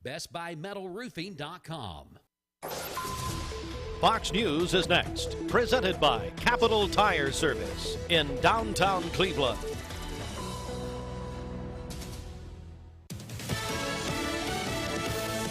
BestBuyMetalRoofing.com. Fox News is next, presented by Capital Tire Service in downtown Cleveland.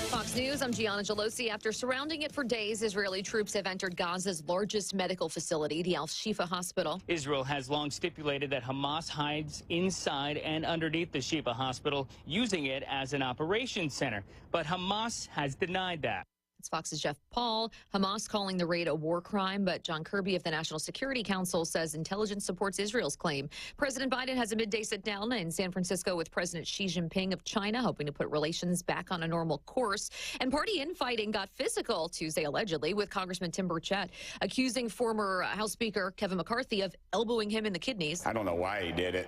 Fox News, I'm Gianna Gelosi. After surrounding it for days, Israeli troops have entered Gaza's largest medical facility, the Al-Shifa Hospital. Israel has long stipulated that Hamas hides inside and underneath the Shifa Hospital, using it as an operations center. But Hamas has denied that. It's Fox's Jeff Paul. Hamas calling the raid a war crime, but John Kirby of the National Security Council says intelligence supports Israel's claim. President Biden has a midday sit-down in San Francisco with President Xi Jinping of China, hoping to put relations back on a normal course. And party infighting got physical Tuesday, allegedly, with Congressman Tim Burchett accusing former House Speaker Kevin McCarthy of elbowing him in the kidneys. I don't know why he did it.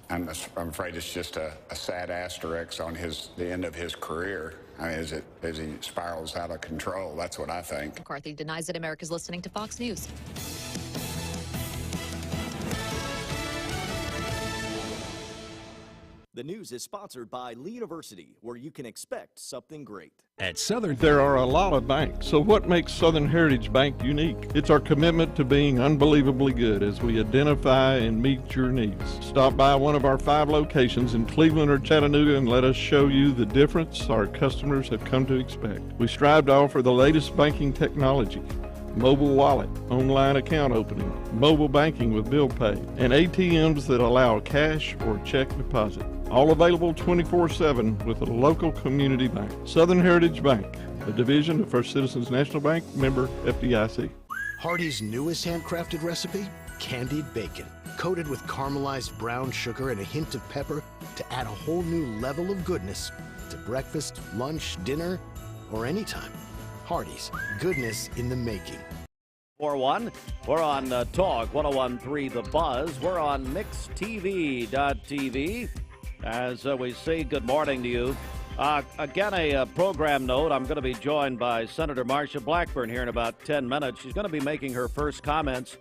I'm afraid it's just a sad asterisk on the end of his career. I mean, as he spirals out of control, that's what I think. McCarthy denies that. America's listening to Fox News. The news is sponsored by Lee University, where you can expect something great. At Southern, there are a lot of banks, so what makes Southern Heritage Bank unique? It's our commitment to being unbelievably good as we identify and meet your needs. Stop by one of our 5 locations in Cleveland or Chattanooga and let us show you the difference our customers have come to expect. We strive to offer the latest banking technology: mobile wallet, online account opening, mobile banking with bill pay, and ATMs that allow cash or check deposit. All available 24/7 with a local community bank. Southern Heritage Bank, a division of First Citizens National Bank, member FDIC. Hardee's newest handcrafted recipe? Candied bacon, coated with caramelized brown sugar and a hint of pepper to add a whole new level of goodness to breakfast, lunch, dinner, or anytime. Hardee's, goodness in the making. 4-1. We're on Talk 101.3 The Buzz. We're on MixedTV.tv. As we say good morning to you. Again, a program note. I'm going to be joined by Senator Marsha Blackburn here in about 10 minutes. She's going to be making her first comments,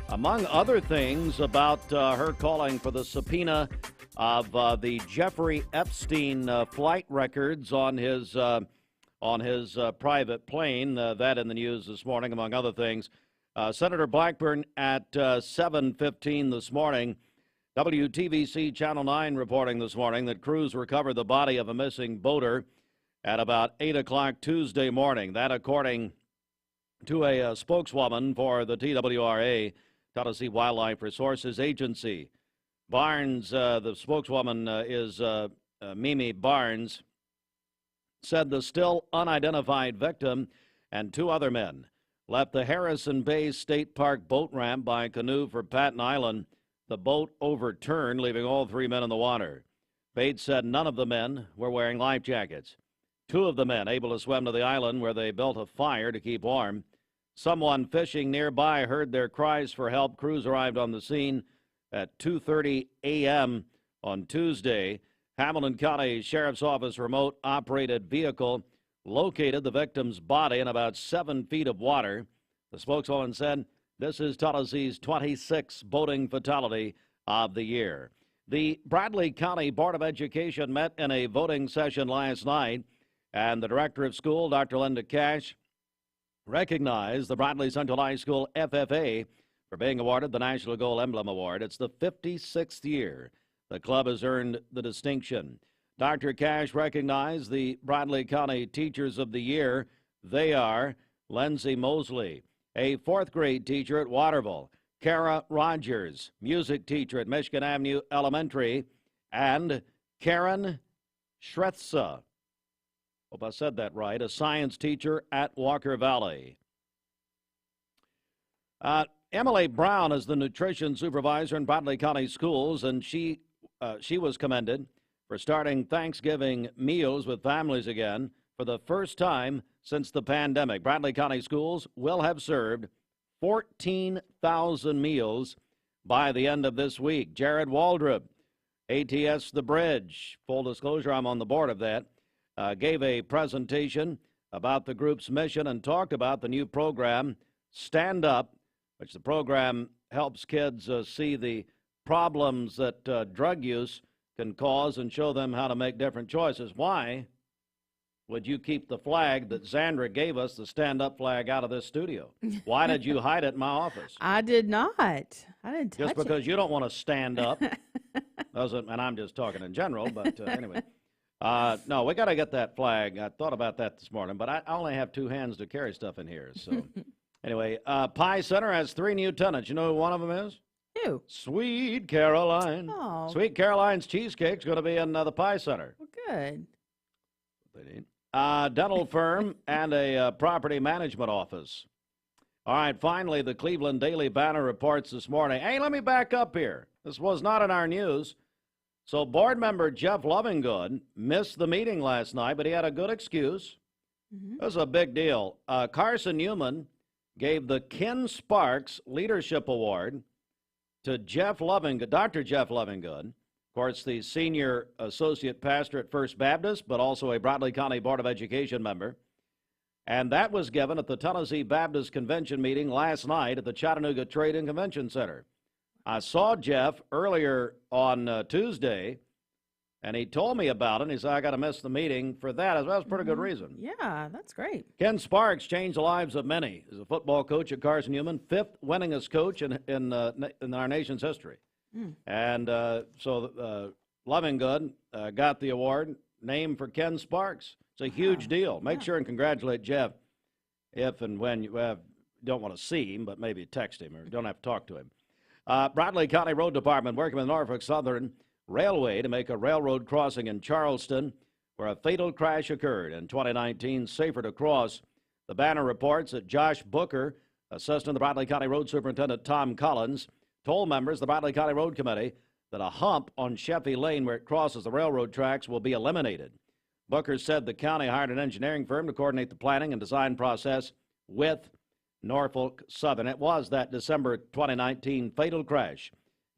among other things, about her calling for the subpoena of the Jeffrey Epstein flight records on his private plane. That in the news this morning, among other things. Senator Blackburn at 7:15 this morning. WTVC Channel 9 reporting this morning that crews recovered the body of a missing boater at about 8 o'clock Tuesday morning. That according to a spokeswoman for the TWRA, Tennessee Wildlife Resources Agency. Barnes, the spokeswoman is Mimi Barnes, said the still unidentified victim and 2 other men left the Harrison Bay State Park boat ramp by canoe for Patton Island. The boat overturned, leaving all 3 men in the water. Bates said none of the men were wearing life jackets. 2 of the men able to swim to the island where they built a fire to keep warm. Someone fishing nearby heard their cries for help. Crews arrived on the scene at 2:30 a.m. on Tuesday. Hamilton County Sheriff's Office remote operated vehicle located the victim's body in about 7 feet of water. The spokeswoman said, "This is Tennessee's 26th boating fatality of the year." The Bradley County Board of Education met in a voting session last night, and the director of school, Dr. Linda Cash, recognized the Bradley Central High School FFA for being awarded the National Gold Emblem Award. It's the 56th year the club has earned the distinction. Dr. Cash recognized the Bradley County Teachers of the Year. They are Lindsay Mosley, a 4th grade teacher at Waterville; Kara Rogers, music teacher at Michigan Avenue Elementary; and Karen Shrestha, hope I said that right, a science teacher at Walker Valley. Emily Brown is the nutrition supervisor in Bradley County Schools, and she was commended for starting Thanksgiving meals with families again for the first time since the pandemic. Bradley County Schools will have served 14,000 meals by the end of this week. Jared Waldrop, ATS The Bridge, full disclosure, I'm on the board of that, gave a presentation about the group's mission and talked about the new program, Stand Up, which the program helps kids see the problems that drug use can cause and show them how to make different choices. Why? would you keep the flag that Zandra gave us, the stand-up flag, out of this studio? Why did you hide it in my office? I did not. I didn't touch Just because you don't want to stand up doesn't, and I'm just talking in general, but anyway. No, we got to get that flag. I thought about that this morning, but I only have 2 hands to carry stuff in here. So anyway, Pie Center has 3 new tenants. You know who one of them is? Who? Sweet Caroline. Oh. Sweet Caroline's Cheesecake's going to be in the Pie Center. Well, good. They need. Dental firm and a property management office. All right, finally, the Cleveland Daily Banner reports this morning. Hey, let me back up here. This was not in our news. So board member Jeff Lovingood missed the meeting last night, but he had a good excuse. It was a big deal. Carson Newman gave the Ken Sparks Leadership Award to Jeff Lovingood, Dr. Jeff Lovingood, of course, the senior associate pastor at First Baptist, but also a Bradley County Board of Education member. And that was given at the Tennessee Baptist Convention meeting last night at the Chattanooga Trade and Convention Center. I saw Jeff earlier on Tuesday, and he told me about it. And he said, I got to miss the meeting for that. That was a pretty good reason. Yeah, that's great. Ken Sparks changed the lives of many. He's a football coach at Carson Newman, 5th winningest coach in our nation's history. And so Lovingood got the award named for Ken Sparks. It's a huge deal. Make sure and congratulate Jeff if and when you don't want to see him, but maybe text him or don't have to talk to him. Bradley County Road Department working with Norfolk Southern Railway to make a railroad crossing in Charleston where a fatal crash occurred in 2019, safer to cross. The Banner reports that Josh Booker, assistant to the Bradley County Road Superintendent Tom Collins, told members of the Bradley County Road Committee that a hump on Sheffey Lane where it crosses the railroad tracks will be eliminated. Booker said the county hired an engineering firm to coordinate the planning and design process with Norfolk Southern. It was that December 2019 fatal crash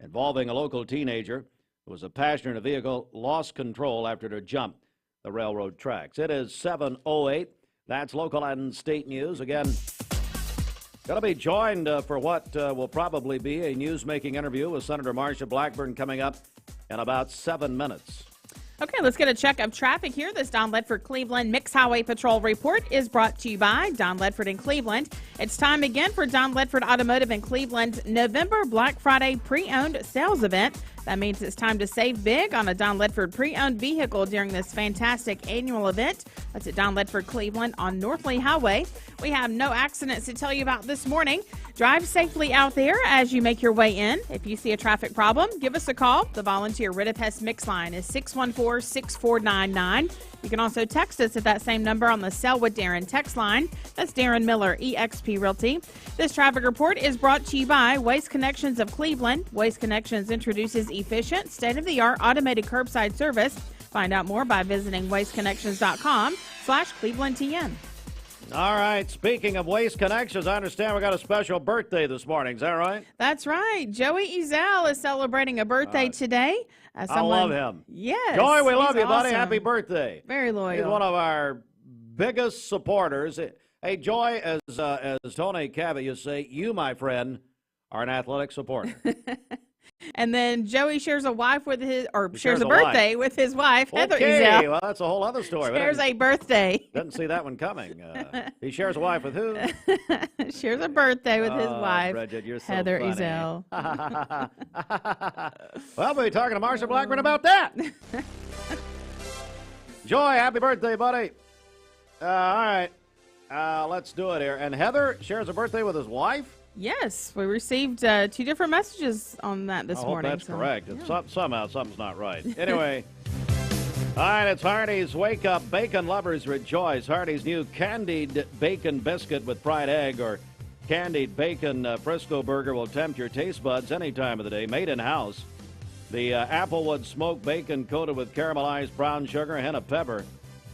involving a local teenager who was a passenger in a vehicle, lost control after it jumped the railroad tracks. It is 7:08. That's local and state news. Again, going to be joined for what will probably be a news-making interview with Senator Marsha Blackburn coming up in about 7 minutes. Okay, let's get a check of traffic here. This Don Ledford Cleveland Mixed Highway Patrol report is brought to you by Don Ledford in Cleveland. It's time again for Don Ledford Automotive in Cleveland's November Black Friday pre-owned sales event. That means it's time to save big on a Don Ledford pre-owned vehicle during this fantastic annual event. That's at Don Ledford Cleveland on North Lee Highway. We have no accidents to tell you about this morning. Drive safely out there as you make your way in. If you see a traffic problem, give us a call. The volunteer Rid of Pest Mix line is 614-6499. You can also text us at that same number on the Sell with Darren text line. That's Darren Miller, eXp Realty. This traffic report is brought to you by Waste Connections of Cleveland. Waste Connections introduces efficient, state-of-the-art automated curbside service. Find out more by visiting wasteconnections.com/ClevelandTN. All right, speaking of Waste Connections, I understand we got a special birthday this morning. Is that right? That's right. Joey Ezell is celebrating a birthday today. I love him. Yes. Joey, we love you, buddy. Awesome. Happy birthday. Very loyal. He's one of our biggest supporters. Hey, Joy, as Tony Cabot used to say, you, my friend, are an athletic supporter. And then Joey shares a wife with his, or shares a birthday with his wife, Heather Okay, Ezell. well, that's a whole other story. Shares a birthday. Didn't see that one coming. He shares a wife with who? Shares a birthday with his wife, Bridget, you're so Heather funny. Ezell. Well, we'll be talking to Marsha Blackburn about that. Joy, happy birthday, buddy. All right, let's do it here. And Heather shares a birthday with his wife? Yes, we received 2 different messages on that this morning. That's correct. Yeah. Somehow something's not right. Anyway, all right, it's Hardee's Wake Up Bacon Lovers Rejoice. Hardee's new candied bacon biscuit with fried egg or candied bacon Frisco burger will tempt your taste buds any time of the day. Made in-house. The applewood smoked bacon coated with caramelized brown sugar, a hint of pepper.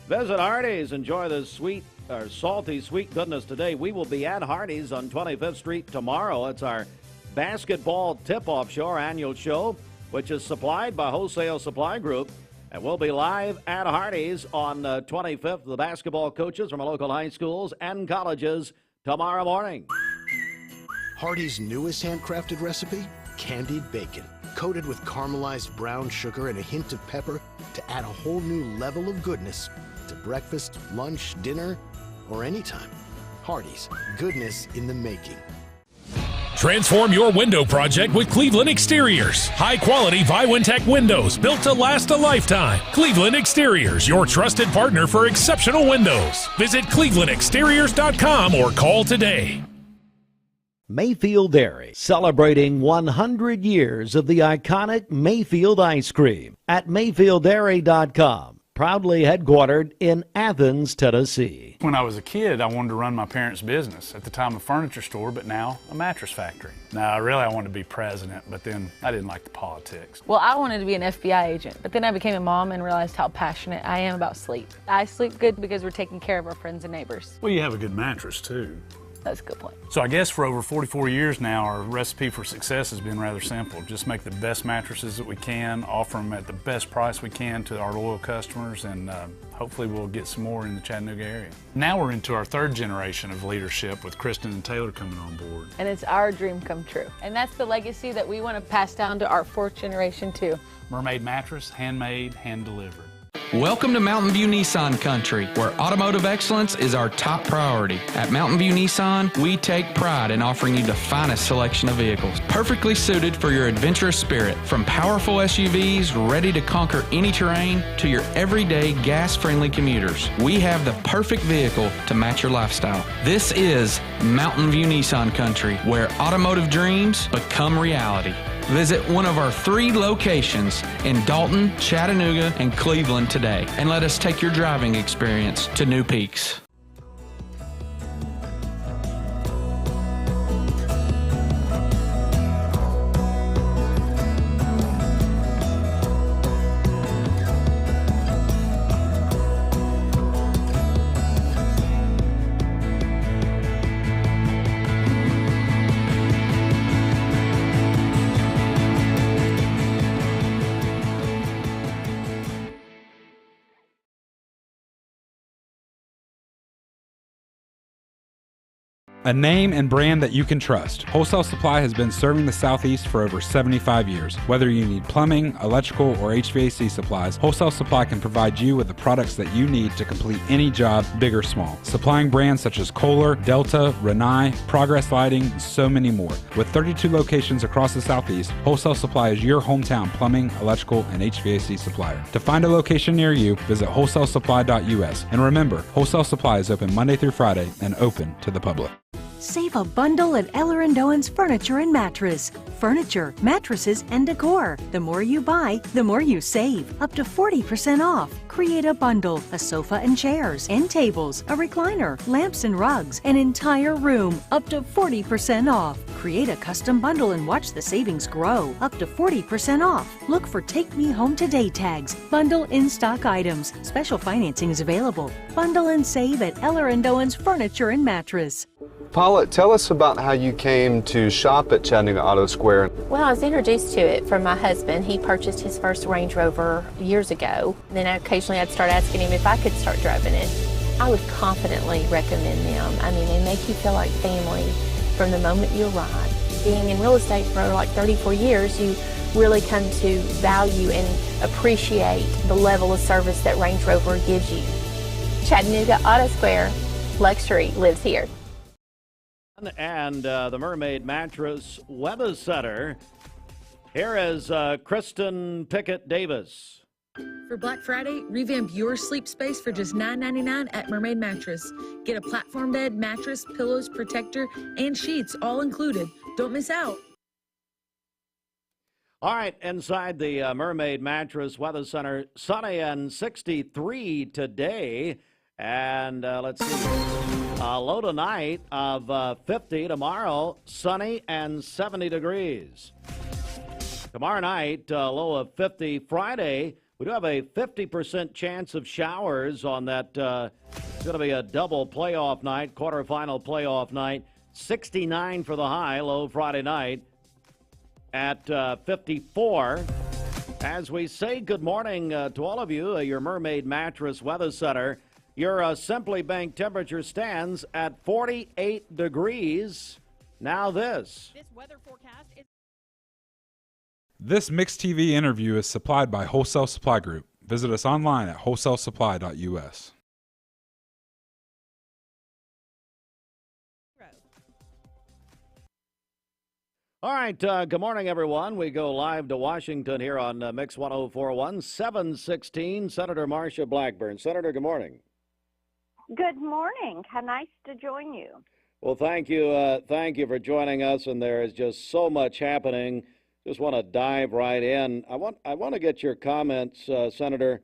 Visit Hardee's. Enjoy the sweet or salty sweet goodness today. We will be at Hardee's on 25th Street tomorrow. It's our basketball tip-off show, our annual show, which is supplied by Wholesale Supply Group. And we'll be live at Hardee's on 25th. The basketball coaches from our local high schools and colleges tomorrow morning. Hardee's newest handcrafted recipe, candied bacon, coated with caramelized brown sugar and a hint of pepper to add a whole new level of goodness to breakfast, lunch, dinner, or anytime. Hardee's, goodness in the making. Transform your window project with Cleveland Exteriors. High-quality Viwintech windows built to last a lifetime. Cleveland Exteriors, your trusted partner for exceptional windows. Visit clevelandexteriors.com or call today. Mayfield Dairy, celebrating 100 years of the iconic Mayfield ice cream at mayfielddairy.com. Proudly headquartered in Athens, Tennessee. When I was a kid, I wanted to run my parents' business. At the time, a furniture store, but now a mattress factory. Now, really, I wanted to be president, but then I didn't like the politics. Well, I wanted to be an FBI agent, but then I became a mom and realized how passionate I am about sleep. I sleep good because we're taking care of our friends and neighbors. Well, you have a good mattress, too. That's a good point. So I guess for over 44 years now, our recipe for success has been rather simple. Just make the best mattresses that we can, offer them at the best price we can to our loyal customers, and hopefully we'll get some more in the Chattanooga area. Now we're into our third generation of leadership with Kristen and Taylor coming on board. And it's our dream come true. And that's the legacy that we want to pass down to our fourth generation too. Mermaid mattress, handmade, hand-delivered. Welcome to Mountain View Nissan Country, where automotive excellence is our top priority. At Mountain View Nissan, we take pride in offering you the finest selection of vehicles, perfectly suited for your adventurous spirit. From powerful SUVs ready to conquer any terrain to your everyday gas-friendly commuters, we have the perfect vehicle to match your lifestyle. This is Mountain View Nissan Country, where automotive dreams become reality. Visit one of our 3 locations in Dalton, Chattanooga, and Cleveland today, and let us take your driving experience to new peaks. A name and brand that you can trust. Wholesale Supply has been serving the Southeast for over 75 years. Whether you need plumbing, electrical, or HVAC supplies, Wholesale Supply can provide you with the products that you need to complete any job, big or small. Supplying brands such as Kohler, Delta, Rinnai, Progress Lighting, and so many more. With 32 locations across the Southeast, Wholesale Supply is your hometown plumbing, electrical, and HVAC supplier. To find a location near you, visit wholesalesupply.us. And remember, Wholesale Supply is open Monday through Friday and open to the public. Save a bundle at Eller & Owen's Furniture and Mattress. Furniture, mattresses, and decor. The more you buy, the more you save. Up to 40% off. Create a bundle, a sofa and chairs, end tables, a recliner, lamps and rugs, an entire room. Up to 40% off. Create a custom bundle and watch the savings grow. Up to 40% off. Look for Take Me Home Today tags. Bundle in-stock items. Special financing is available. Bundle and save at Eller & Owen's Furniture and Mattress. Paula, tell us about how you came to shop at Chattanooga Auto Square. Well, I was introduced to it from my husband. He purchased his first Range Rover years ago. Then occasionally I'd start asking him if I could start driving it. I would confidently recommend them. I mean, they make you feel like family from the moment you arrive. Being in real estate for like 34 years, you really come to value and appreciate the level of service that Range Rover gives you. Chattanooga Auto Square, luxury lives here. And the Mermaid Mattress Weather Center. Here is Kristen Pickett-Davis. For Black Friday, revamp your sleep space for just $9.99 at Mermaid Mattress. Get a platform bed, mattress, pillows, protector, and sheets all included. Don't miss out. All right, inside the Mermaid Mattress Weather Center, sunny and 63 today. And let's see. Low tonight of 50. Tomorrow, sunny and 70 degrees. Tomorrow night, low of 50. Friday, we do have a 50% chance of showers on that. It's going to be a double playoff night, quarterfinal playoff night. 69 for the high, low Friday night at 54. As we say good morning to all of you, your Mermaid Mattress Weather Center. Your Simply Bank temperature stands at 48 degrees. Now this. This weather forecast is... This Mixed TV interview is supplied by Wholesale Supply Group. Visit us online at wholesalesupply.us. All right, good morning, everyone. We go live to Washington here on Mix 1041, 716. Senator Marsha Blackburn. Senator, good morning. Good morning. How nice to join you. Well, thank you. Thank you for joining us, and there is just so much happening. Just want to dive right in. I want to get your comments, Senator,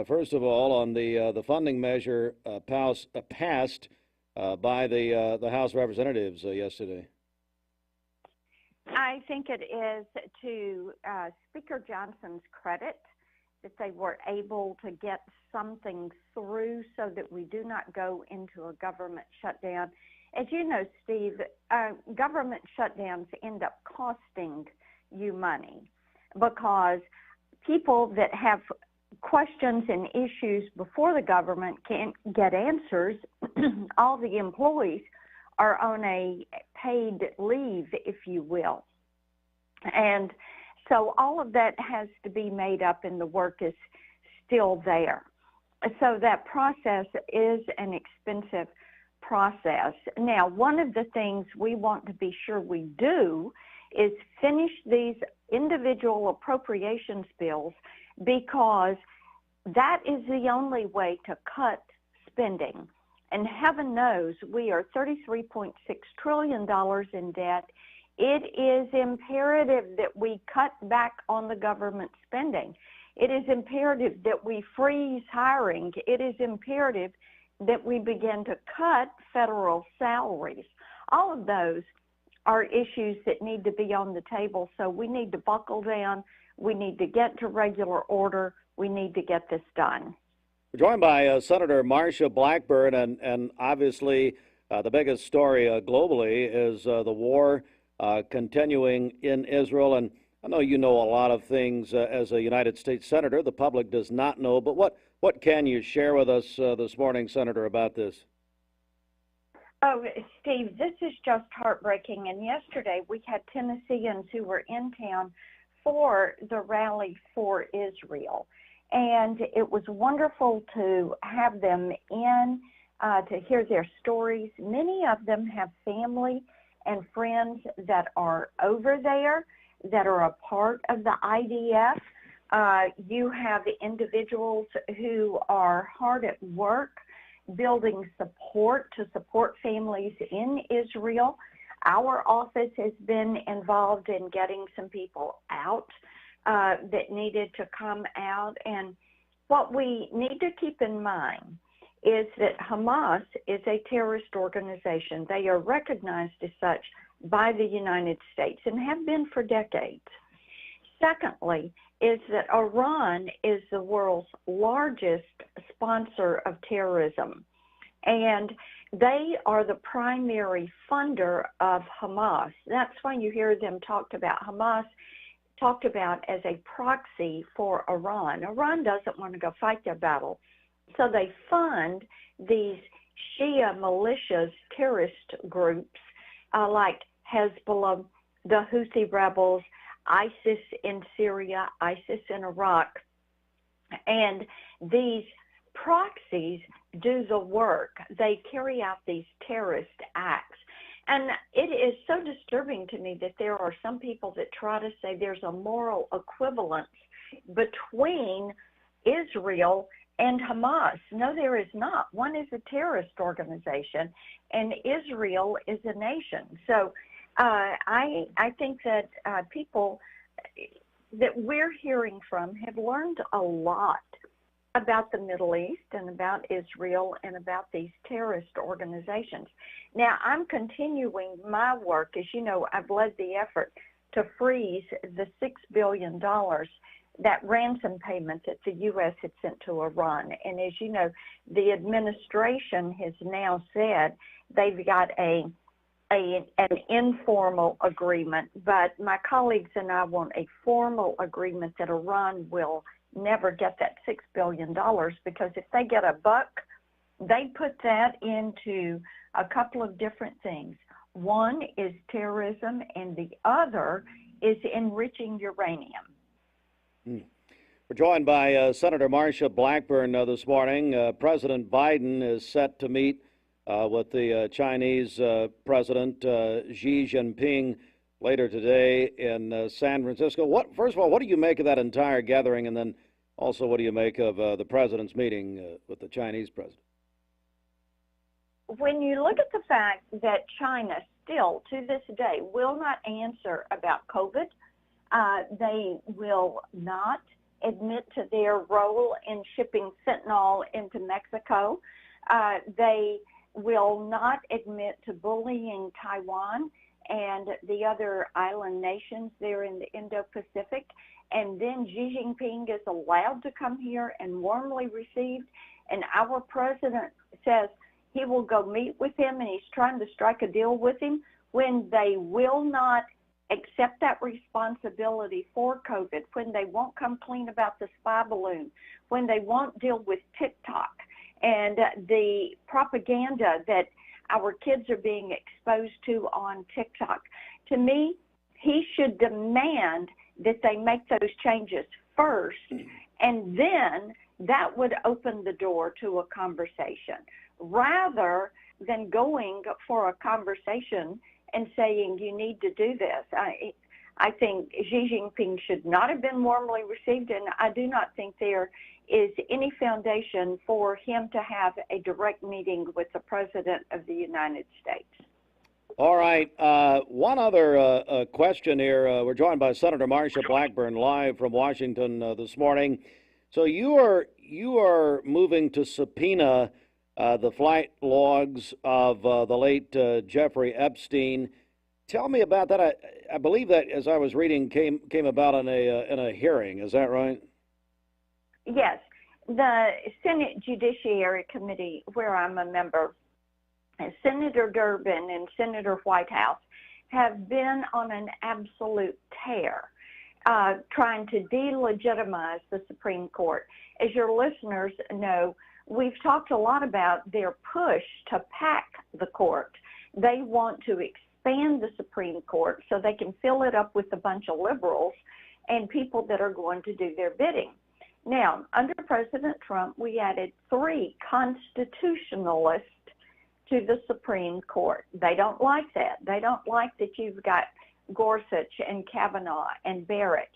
first of all, on the funding measure passed by the House of Representatives yesterday. I think it is to Speaker Johnson's credit that they were able to get something through so that we do not go into a government shutdown. As you know, Steve, government shutdowns end up costing you money because people that have questions and issues before the government can't get answers. All the employees are on a paid leave, if you will. And so all of that has to be made up and the work is still there. So that process is an expensive process. Now, one of the things we want to be sure we do is finish these individual appropriations bills because that is the only way to cut spending. And heaven knows we are $33.6 trillion in debt. It is imperative that we cut back on the government spending. It is imperative that we freeze hiring. It is imperative that we begin to cut federal salaries. All of those are issues that need to be on the table. So we need to buckle down. We need to get to regular order. We need to get this done. We're joined by Senator Marsha Blackburn, and obviously the biggest story globally is the war continuing in Israel. And I know you know a lot of things as a United States Senator. The public does not know, but what can you share with us this morning, Senator, about this? Oh, Steve, this is just heartbreaking. And yesterday we had Tennesseans who were in town for the rally for Israel. And it was wonderful to have them in to hear their stories. Many of them have family and friends that are over there, that are a part of the IDF. You have individuals who are hard at work building support to support families in Israel. Our office has been involved in getting some people out that needed to come out. And what we need to keep in mind is that Hamas is a terrorist organization. They are recognized as such by the United States and have been for decades. Secondly, is that Iran is the world's largest sponsor of terrorism, and they are the primary funder of Hamas. That's why you hear them talked about Hamas talked about as a proxy for Iran. Iran doesn't want to go fight their battle, so they fund these Shia militias, terrorist groups like Hezbollah, the Houthi rebels, ISIS in Syria, ISIS in Iraq. And these proxies do the work. They carry out these terrorist acts. And it is so disturbing to me that there are some people that try to say there's a moral equivalence between Israel and Hamas. No, there is not. One is a terrorist organization, and Israel is a nation. So I think that people that we're hearing from have learned a lot about the Middle East and about Israel and about these terrorist organizations. Now, I'm continuing my work. As you know, I've led the effort to freeze the $6 billion, that ransom payment that the U.S. had sent to Iran. And as you know, the administration has now said they've got an informal agreement, but my colleagues and I want a formal agreement that Iran will never get that $6 billion, because if they get a buck, they put that into a couple of different things. One is terrorism, and the other is enriching uranium. We're joined by Senator Marsha Blackburn this morning. President Biden is set to meet with the Chinese President Xi Jinping later today in San Francisco. First of all, what do you make of that entire gathering, and then also what do you make of the president's meeting with the Chinese president? When you look at the fact that China still, to this day, will not answer about COVID, they will not admit to their role in shipping fentanyl into Mexico. They will not admit to bullying Taiwan and the other island nations there in the Indo-Pacific. And then Xi Jinping is allowed to come here and warmly received. And our president says he will go meet with him, and he's trying to strike a deal with him when they will not accept that responsibility for COVID, when they won't come clean about the spy balloon, when they won't deal with TikTok and the propaganda that our kids are being exposed to on TikTok. To me, he should demand that they make those changes first, and then that would open the door to a conversation, rather than going for a conversation and saying you need to do this. I think Xi Jinping should not have been warmly received, and I do not think there is any foundation for him to have a direct meeting with the President of the United States. All right. One other question here. We're joined by Senator Marsha Blackburn live from Washington this morning. So you are moving to subpoena the flight logs of the late Jeffrey Epstein. Tell me about that. I believe that, as I was reading, came about in a hearing. Is that right? Yes. The Senate Judiciary Committee, where I'm a member, Senator Durbin and Senator Whitehouse have been on an absolute tear trying to delegitimize the Supreme Court. As your listeners know, we've talked a lot about their push to pack the court. They want to expand the Supreme Court so they can fill it up with a bunch of liberals and people that are going to do their bidding. Now, under President Trump, we added 3 constitutionalists to the Supreme Court. They don't like that. They don't like that you've got Gorsuch and Kavanaugh and Barrett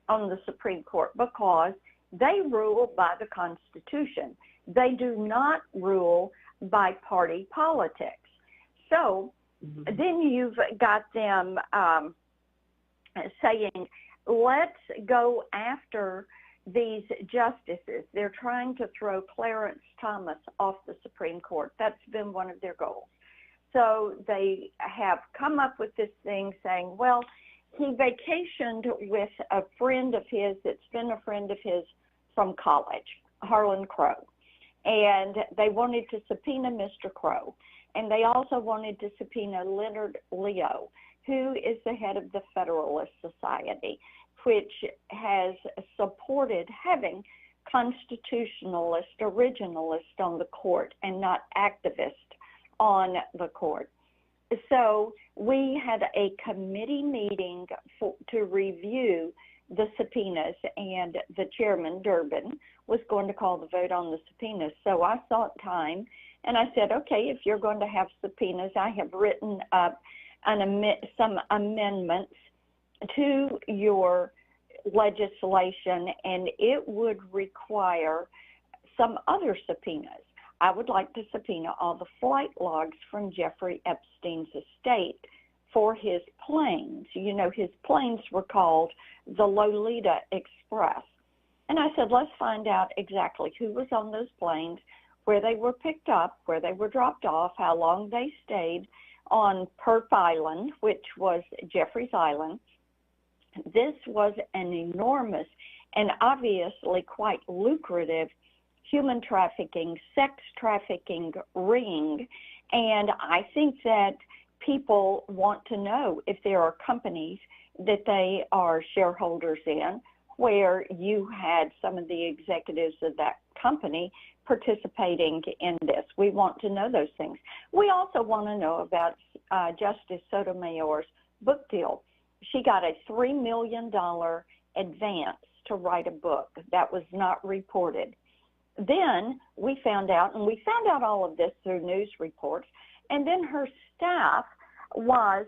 on the Supreme Court because they rule by the Constitution. They do not rule by party politics. So then you've got them saying, let's go after these justices. They're trying to throw Clarence Thomas off the Supreme Court. That's been one of their goals. So they have come up with this thing saying, well, he vacationed with a friend of his that's been a friend of his from college, Harlan Crow. And they wanted to subpoena Mr. Crow. And they also wanted to subpoena Leonard Leo, who is the head of the Federalist Society, which has supported having constitutionalist, originalist on the court and not activist on the court. So we had a committee meeting to review the subpoenas, and the chairman, Durbin, was going to call the vote on the subpoenas. So I sought time, and I said, okay, if you're going to have subpoenas, I have written up some amendments to your legislation, and it would require some other subpoenas. I would like to subpoena all the flight logs from Jeffrey Epstein's estate for his planes. You know, his planes were called the Lolita Express. And I said, let's find out exactly who was on those planes, where they were picked up, where they were dropped off, how long they stayed on Perp Island, which was Jeffrey's Island. This was an enormous and obviously quite lucrative human trafficking, sex trafficking ring. And I think that people want to know if there are companies that they are shareholders in where you had some of the executives of that company participating in this. We want to know those things. We also want to know about Justice Sotomayor's book deal. She got a $3 million advance to write a book. That was not reported. Then we found out, and we found out all of this through news reports, and then her staff was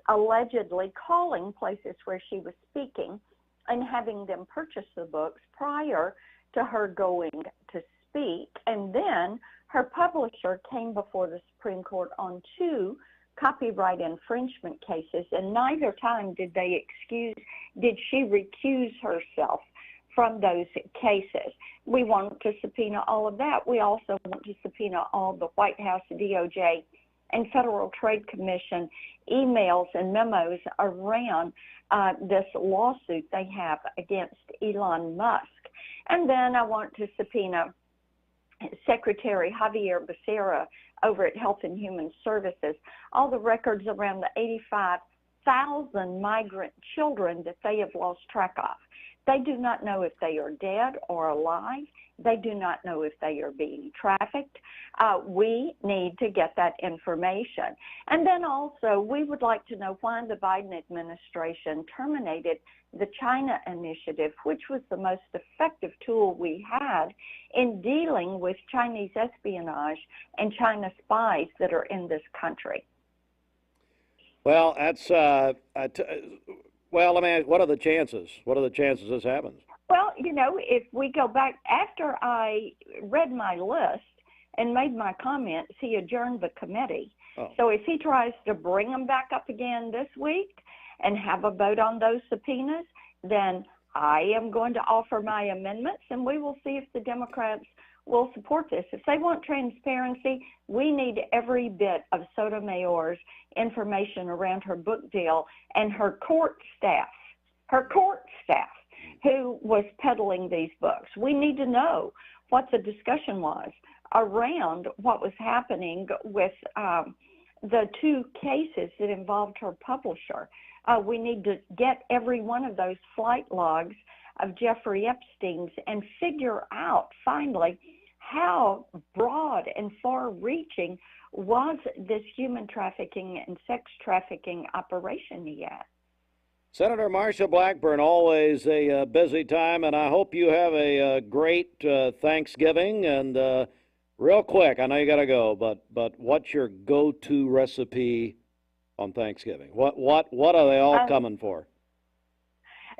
allegedly calling places where she was speaking and having them purchase the books prior to her going to speak. And then her publisher came before the Supreme Court on 2 copyright infringement cases, and neither time did she recuse herself from those cases. We want to subpoena all of that. We also want to subpoena all the White House, DOJ, and Federal Trade Commission emails and memos around this lawsuit they have against Elon Musk. And then I want to subpoena Secretary Javier Becerra over at Health and Human Services, all the records around the 85,000 migrant children that they have lost track of. They do not know if they are dead or alive. They do not know if they are being trafficked. We need to get that information. And then also, we would like to know why the Biden administration terminated the China Initiative, which was the most effective tool we had in dealing with Chinese espionage and China spies that are in this country. Well, that's, well, I mean, what are the chances? What are the chances this happens? Well, you know, if we go back, after I read my list and made my comments, he adjourned the committee. Oh. So if he tries to bring them back up again this week and have a vote on those subpoenas, then I am going to offer my amendments, and we will see if the Democrats will support this. If they want transparency, we need every bit of Sotomayor's information around her book deal and her court staff who was peddling these books. We need to know what the discussion was around what was happening with the 2 cases that involved her publisher. We need to get every one of those flight logs of Jeffrey Epstein's and figure out finally how broad and far-reaching was this human trafficking and sex trafficking operation he had. Senator Marsha Blackburn, always a busy time, and I hope you have a great Thanksgiving. And real quick, I know you got to go, but what's your go-to recipe on Thanksgiving? What are they all coming for?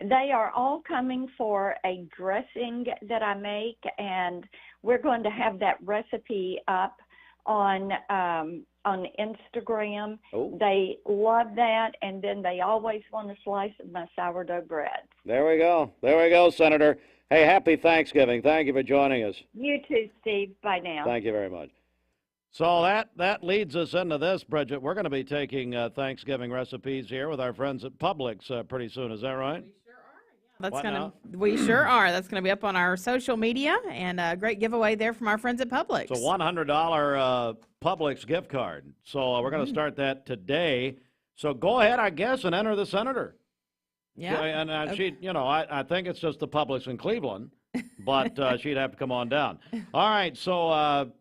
They are all coming for a dressing that I make, and we're going to have that recipe up on Instagram. Oh. They love that, and then they always want a slice of my sourdough bread. There we go. There we go, Senator. Hey, happy Thanksgiving. Thank you for joining us. You too, Steve. Bye now. Thank you very much. So that leads us into this, Bridget. We're going to be taking Thanksgiving recipes here with our friends at Publix pretty soon. Is that right? We sure are. That's gonna be up on our social media, and a great giveaway there from our friends at Publix. It's a $100 Publix gift card. So we're going to start that today. So go ahead, I guess, and enter the senator. Yeah. And she, you know, I think it's just the Publix in Cleveland, but she'd have to come on down. All right. So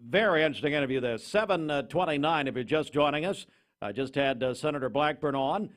very interesting interview there. 7:29. If you're just joining us, I just had Senator Blackburn on.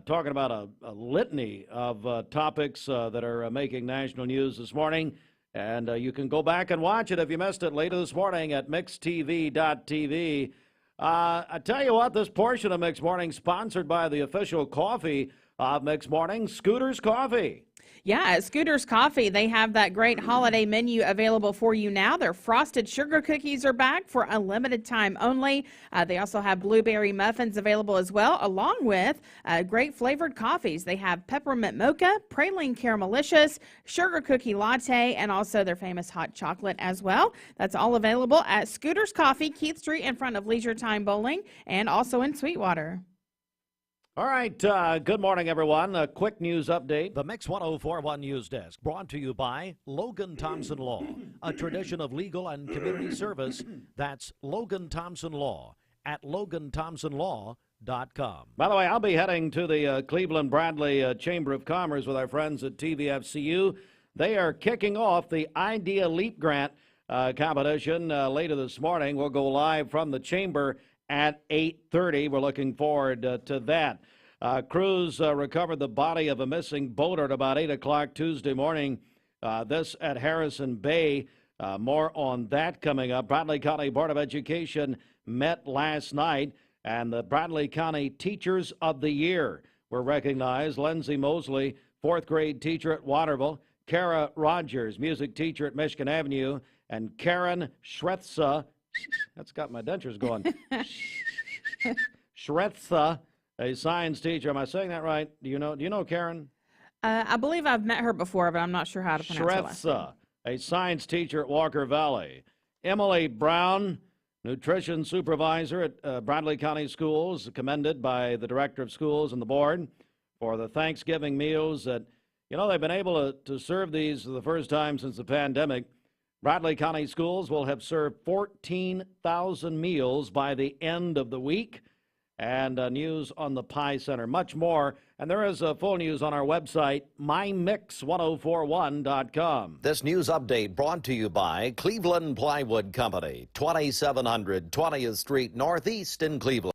Talking about a litany of topics that are making national news this morning. And you can go back and watch it if you missed it later this morning at mixtv.tv. I tell you what, this portion of Mixed Morning sponsored by the official coffee of Mixed Morning, Scooter's Coffee. Yeah, at Scooter's Coffee, they have that great holiday menu available for you now. Their frosted sugar cookies are back for a limited time only. They also have blueberry muffins available as well, along with great flavored coffees. They have peppermint mocha, praline caramelicious, sugar cookie latte, and also their famous hot chocolate as well. That's all available at Scooter's Coffee, Keith Street, in front of Leisure Time Bowling, and also in Sweetwater. All right, good morning, everyone. A quick news update. The Mix 104.1 News Desk, brought to you by Logan Thompson Law, a tradition of legal and community service. That's Logan Thompson Law at LoganThompsonLaw.com. By the way, I'll be heading to the Cleveland Bradley Chamber of Commerce with our friends at TVFCU. They are kicking off the Idea Leap Grant competition later this morning. We'll go live from the chamber at 8:30. We're looking forward to that. Crews recovered the body of a missing boater at about 8 o'clock Tuesday morning. This at Harrison Bay. More on that coming up. Bradley County Board of Education met last night And the Bradley County Teachers of the Year were recognized. Lindsay Mosley, 4th grade teacher at Waterville. Kara Rogers, music teacher at Michigan Avenue. And Karen Shretza, that's got my dentures going. Shretza, a science teacher. Am I saying that right? Do you know Karen? I believe I've met her before, but I'm not sure how to pronounce her last name. Shretza, a science teacher at Walker Valley. Emily Brown, nutrition supervisor at Bradley County Schools, commended by the director of schools and the board for the Thanksgiving meals that, they've been able to serve these for the first time since the pandemic. Bradley County Schools will have served 14,000 meals by the end of the week. And news on the Pie Center, much more. And there is full news on our website, mymix1041.com. This news update brought to you by Cleveland Plywood Company, 2700 20th Street Northeast in Cleveland.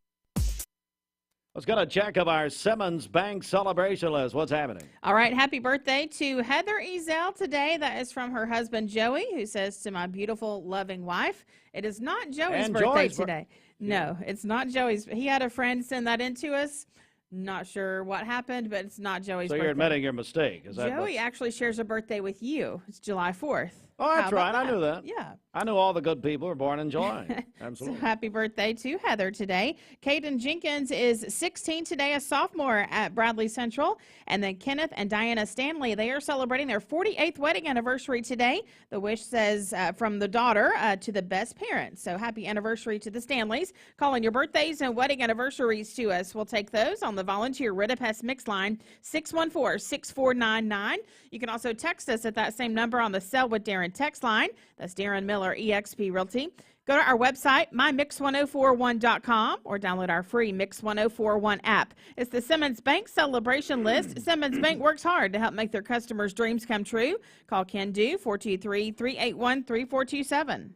Let's get a check of our Simmons Bank celebration list. What's happening? All right, happy birthday to Heather Ezel today. That is from her husband, Joey, who says, to my beautiful, loving wife. It is not Joey's birthday today. No, it's not Joey's. He had a friend send that in to us. Not sure what happened, but it's not Joey's birthday. So you're admitting your mistake. Is that Joey actually shares a birthday with you. It's July 4th. Oh, that's right. I knew that. Yeah. I knew all the good people were born in July. Absolutely. So happy birthday to Heather today. Caden Jenkins is 16 today, a sophomore at Bradley Central. And then Kenneth and Diana Stanley, they are celebrating their 48th wedding anniversary today. The wish says from the daughter to the best parents. So happy anniversary to the Stanleys. Calling your birthdays and wedding anniversaries to us. We'll take those on the volunteer Ridipest Mix line, 614-6499. You can also text us at that same number on the Sell with Darren text line. That's Darren Miller, eXp Realty. Go to our website, mymix1041.com, or download our free Mix 1041 app. It's the Simmons Bank celebration list. Simmons Bank works hard to help make their customers' dreams come true. Call Ken Do, 423-381-3427.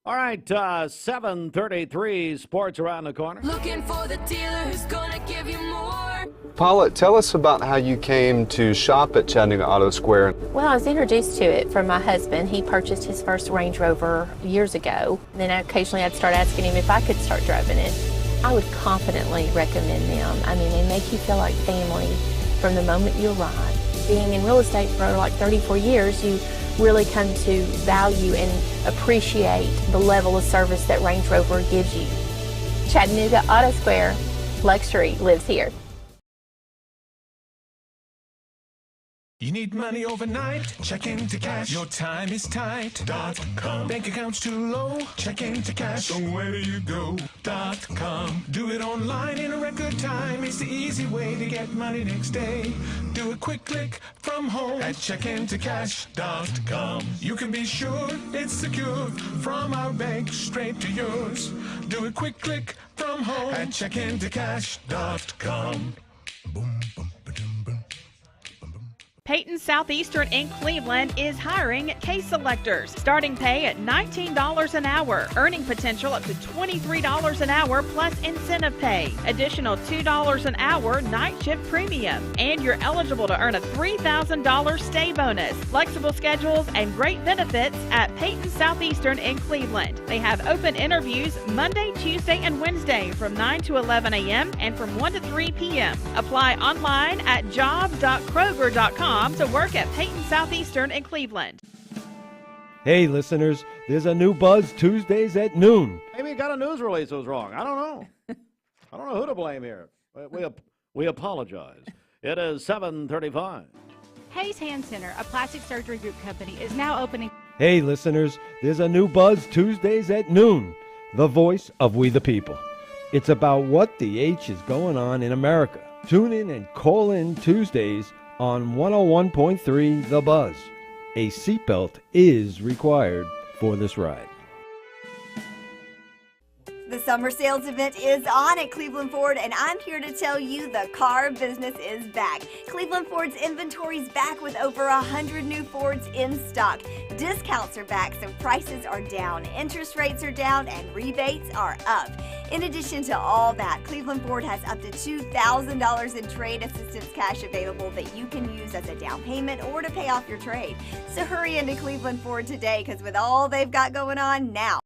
All right, 7:33, sports around the corner. Looking for the dealer who's gonna give you more. Paula, tell us about how you came to shop at Chattanooga Auto Square. Well, I was introduced to it from my husband. He purchased his first Range Rover years ago. Then occasionally I'd start asking him if I could start driving it. I would confidently recommend them. I mean, they make you feel like family from the moment you arrive. Being in real estate for like 34 years, you really come to value and appreciate the level of service that Range Rover gives you. Chattanooga Auto Square, luxury lives here. You need money overnight? Check into cash. Your time is tight. .com. Bank accounts too low? Check into cash. So where do you go? .com. Do it online in a record time. It's the easy way to get money next day. Do a quick click from home at checkintocash.com. You can be sure it's secure from our bank straight to yours. Do a quick click from home at checkintocash.com. Boom, boom. Peyton Southeastern in Cleveland is hiring case selectors. Starting pay at $19 an hour. Earning potential up to $23 an hour plus incentive pay. Additional $2 an hour night shift premium. And you're eligible to earn a $3,000 stay bonus. Flexible schedules and great benefits at Peyton Southeastern in Cleveland. They have open interviews Monday, Tuesday, and Wednesday from 9 to 11 a.m. and from 1 to 3 p.m. Apply online at job.kroger.com to work at Peyton Southeastern in Cleveland. Hey, listeners, there's a new Buzz Tuesdays at noon. Maybe you got a news release that was wrong. I don't know. I don't know who to blame here. We apologize. It is 7:35. Hayes Hand Center, a plastic surgery group company, is now opening. Hey, listeners, there's a new Buzz Tuesdays at noon. The voice of We the People. It's about what the H is going on in America. Tune in and call in Tuesdays on 101.3 The Buzz. A seatbelt is required for this ride. The summer sales event is on at Cleveland Ford, and I'm here to tell you the car business is back. Cleveland Ford's inventory's back with over 100 new Fords in stock. Discounts are back, so prices are down, interest rates are down, and rebates are up. In addition to all that, Cleveland Ford has up to $2,000 in trade assistance cash available that you can use as a down payment or to pay off your trade. So hurry into Cleveland Ford today, because with all they've got going on now,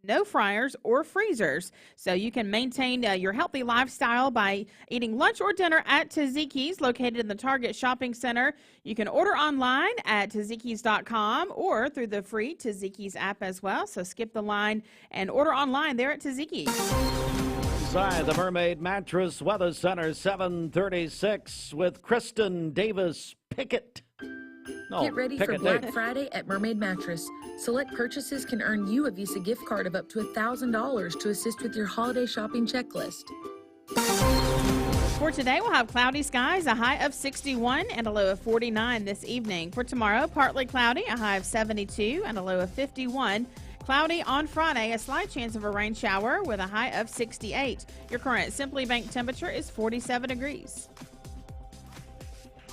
no fryers or freezers. So you can maintain your healthy lifestyle by eating lunch or dinner at Taziki's, located in the Target Shopping Center. You can order online at tazikis.com or through the free Taziki's app as well. So skip the line and order online there at Taziki's. Inside the Mermaid Mattress Weather Center, 736 with Kristen Davis Pickett. Get ready for Black Friday at Mermaid Mattress. Select purchases can earn you a Visa gift card of up to $1,000 to assist with your holiday shopping checklist. For today, we'll have cloudy skies, a high of 61 and a low of 49 this evening. For tomorrow, partly cloudy, a high of 72 and a low of 51. Cloudy on Friday, a slight chance of a rain shower with a high of 68. Your current Simply Bank temperature is 47 degrees.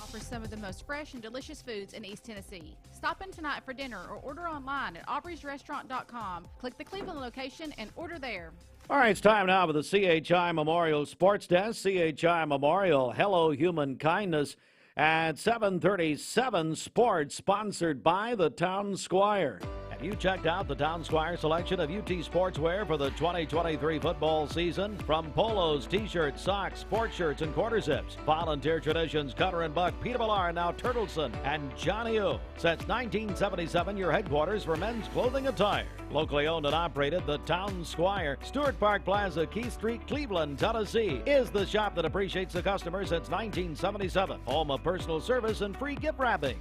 For some of the most fresh and delicious foods in East Tennessee. Stop in tonight for dinner or order online at aubreysrestaurant.com. Click the Cleveland location and order there. All right, it's time now for the CHI Memorial Sports Desk. CHI Memorial Hello Human Kindness at 7:37 Sports, sponsored by the Town Squire. You checked out the Town Squire selection of UT sportswear for the 2023 football season. From polos, t-shirts, socks, sports shirts, and quarter zips. Volunteer Traditions, Cutter and Buck, Peter Millar, now Turtleson, and Johnny O. Since 1977, your headquarters for men's clothing attire. Locally owned and operated, the Town Squire, Stewart Park Plaza, Keith Street, Cleveland, Tennessee, is the shop that appreciates the customer since 1977. Home of personal service and free gift wrapping.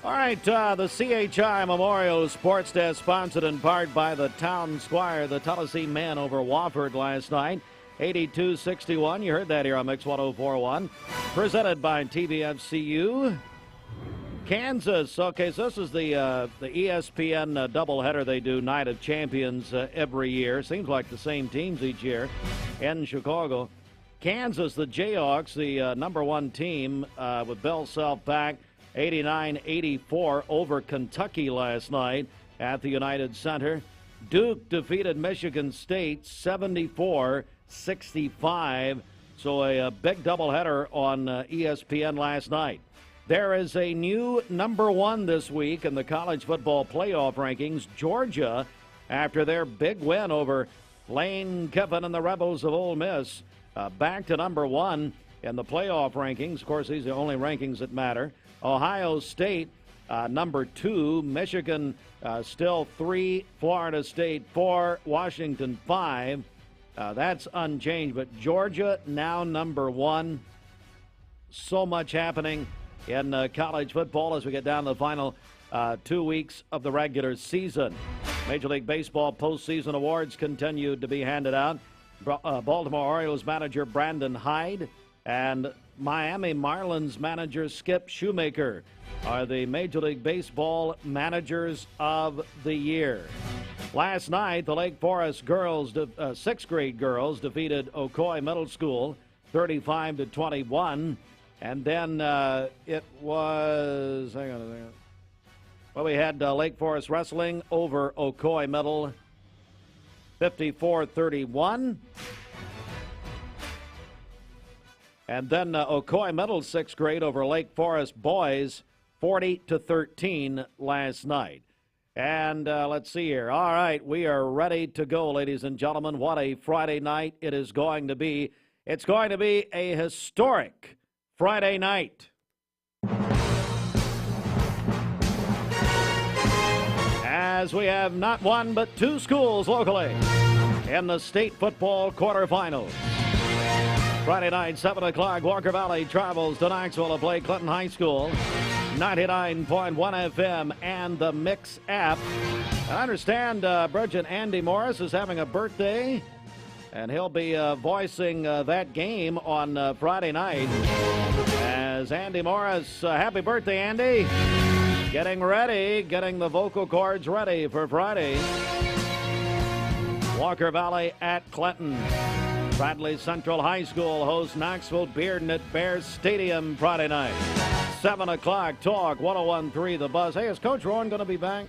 All right, the CHI Memorial Sports Desk, sponsored in part by the Town Squire. The Tennessee men over Wofford last night, 82-61. You heard that here on Mix 104.1. Presented by TVFCU. Kansas. Okay, so this is the ESPN doubleheader they do, Night of Champions, every year. Seems like the same teams each year in Chicago. Kansas, the Jayhawks, the number one team with Bill Self back. 89-84 over Kentucky last night at the United Center. Duke defeated Michigan State 74-65. So a big doubleheader on ESPN last night. There is a new number one this week in the college football playoff rankings. Georgia, after their big win over Lane Kiffin and the Rebels of Ole Miss, back to number one in the playoff rankings. Of course, these are the only rankings that matter. Ohio State, number two. Michigan, still 3. Florida State, 4. Washington, 5. That's unchanged. But Georgia, now number one. So much happening in college football as we get down to the final 2 weeks of the regular season. Major League Baseball postseason awards continued to be handed out. Baltimore Orioles manager Brandon Hyde and Miami Marlins manager Skip Shoemaker are the Major League Baseball managers of the year. Last night, the Lake Forest girls, 6th grade girls, defeated Ocoee Middle School 35-21. And then it was, hang on a second. Well, we had Lake Forest wrestling over Ocoee Middle 54-31. And then Ocoee Middle 6th grade over Lake Forest boys 40-13 last night. And let's see here. All right, we are ready to go, ladies and gentlemen. What a Friday night it is going to be. It's going to be a historic Friday night. As we have not one but 2 schools locally in the state football quarterfinals. Friday night, 7 o'clock, Walker Valley travels to Knoxville to play Clinton High School. 99.1 FM and the Mix app. And I understand Bridget Andy Morris is having a birthday, and he'll be voicing that game on Friday night. As Andy Morris, happy birthday, Andy. Getting ready, getting the vocal cords ready for Friday. Walker Valley at Clinton. Bradley Central High School hosts Knoxville Bearden at Bears Stadium Friday night. 7 o'clock, Talk 101.3 The Buzz. Hey, is Coach Rowan going to be back?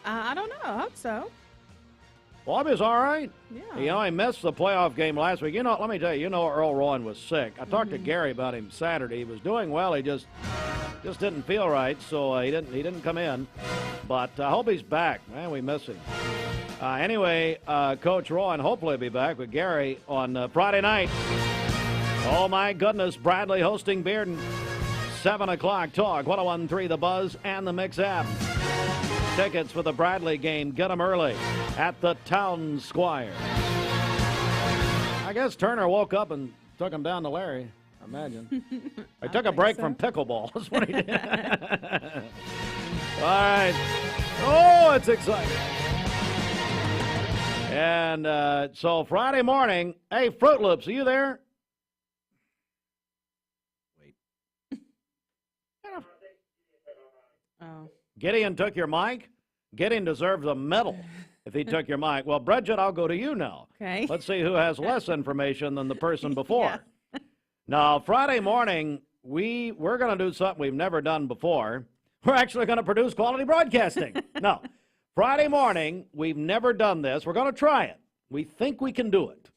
I don't know. I hope so. Bobby's all right. Yeah. You know, he missed the playoff game last week. You know, let me tell you, you know Earl Rowan was sick. I talked to Gary about him Saturday. He was doing well. He just didn't feel right, so he didn't come in. But I hope he's back. Man, we miss him. Anyway, Coach Rowan hopefully will be back with Gary on Friday night. Oh, my goodness. Bradley hosting Bearden. 7 o'clock talk. 101.3 The Buzz and the Mix app. Tickets for the Bradley game. Get them early at the Town Squire. I guess Turner woke up and took him down to Larry. I imagine. I took a break from pickleball. That's what he did. All right. Oh, it's exciting. And so Friday morning, hey, Fruit Loops, are you there? Wait. Oh. Gideon took your mic. Gideon deserves a medal if he took your mic. Well, Bridget, I'll go to you now. Okay. Let's see who has less information than the person before. Yeah. Now, Friday morning, we're going to do something we've never done before. We're actually going to produce quality broadcasting. No. Friday morning, we've never done this. We're going to try it. We think we can do it.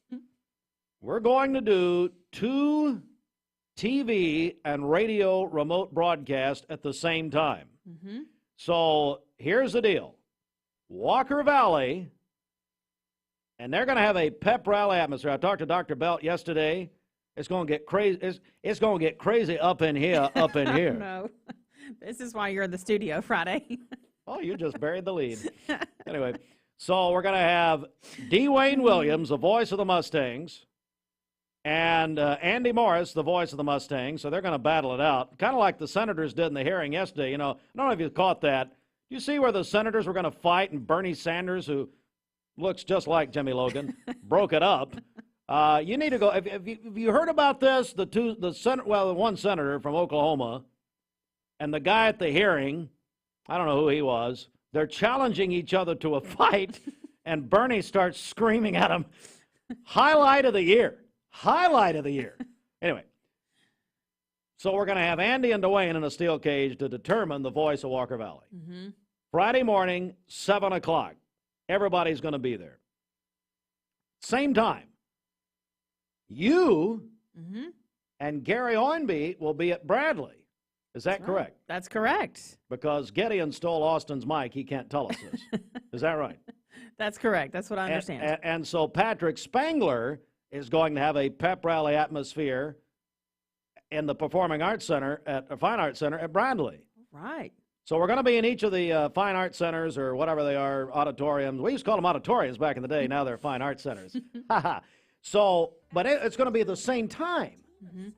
We're going to do 2 TV and radio remote broadcasts at the same time. Mm-hmm. So here's the deal. Walker Valley, and they're going to have a pep rally atmosphere. I talked to Dr. Belt yesterday. It's going to get crazy. It's going to get crazy up in here, up in here. No. This is why you're in the studio Friday. Oh, you just buried the lead. Anyway, so we're going to have Dwayne Williams, the voice of the Mustangs, and Andy Morris, the voice of the Mustangs. So they're going to battle it out, kind of like the Senators did in the hearing yesterday. You know, I don't know if you caught that. You see where the Senators were going to fight, and Bernie Sanders, who looks just like Jimmy Logan, broke it up. You need to go. If you heard about this, the one senator from Oklahoma and the guy at the hearing, I don't know who he was, they're challenging each other to a fight, and Bernie starts screaming at him. Highlight of the year. Highlight of the year. Anyway, so we're going to have Andy and Dwayne in a steel cage to determine the voice of Walker Valley. Mm-hmm. Friday morning, 7 o'clock. Everybody's going to be there. Same time. You and Gary Oinby will be at Bradley. Is that correct? That's correct. Because Gideon stole Austin's mic. He can't tell us this. Is that right? That's correct. That's what I understand. And so Patrick Spangler is going to have a pep rally atmosphere in the Performing Arts Center Fine Arts Center at Bradley. Right. So we're going to be in each of the fine arts centers or whatever they are, auditoriums. We used to call them auditoriums back in the day. Now they're fine arts centers. So, but it's going to be at the same time. Mm-hmm.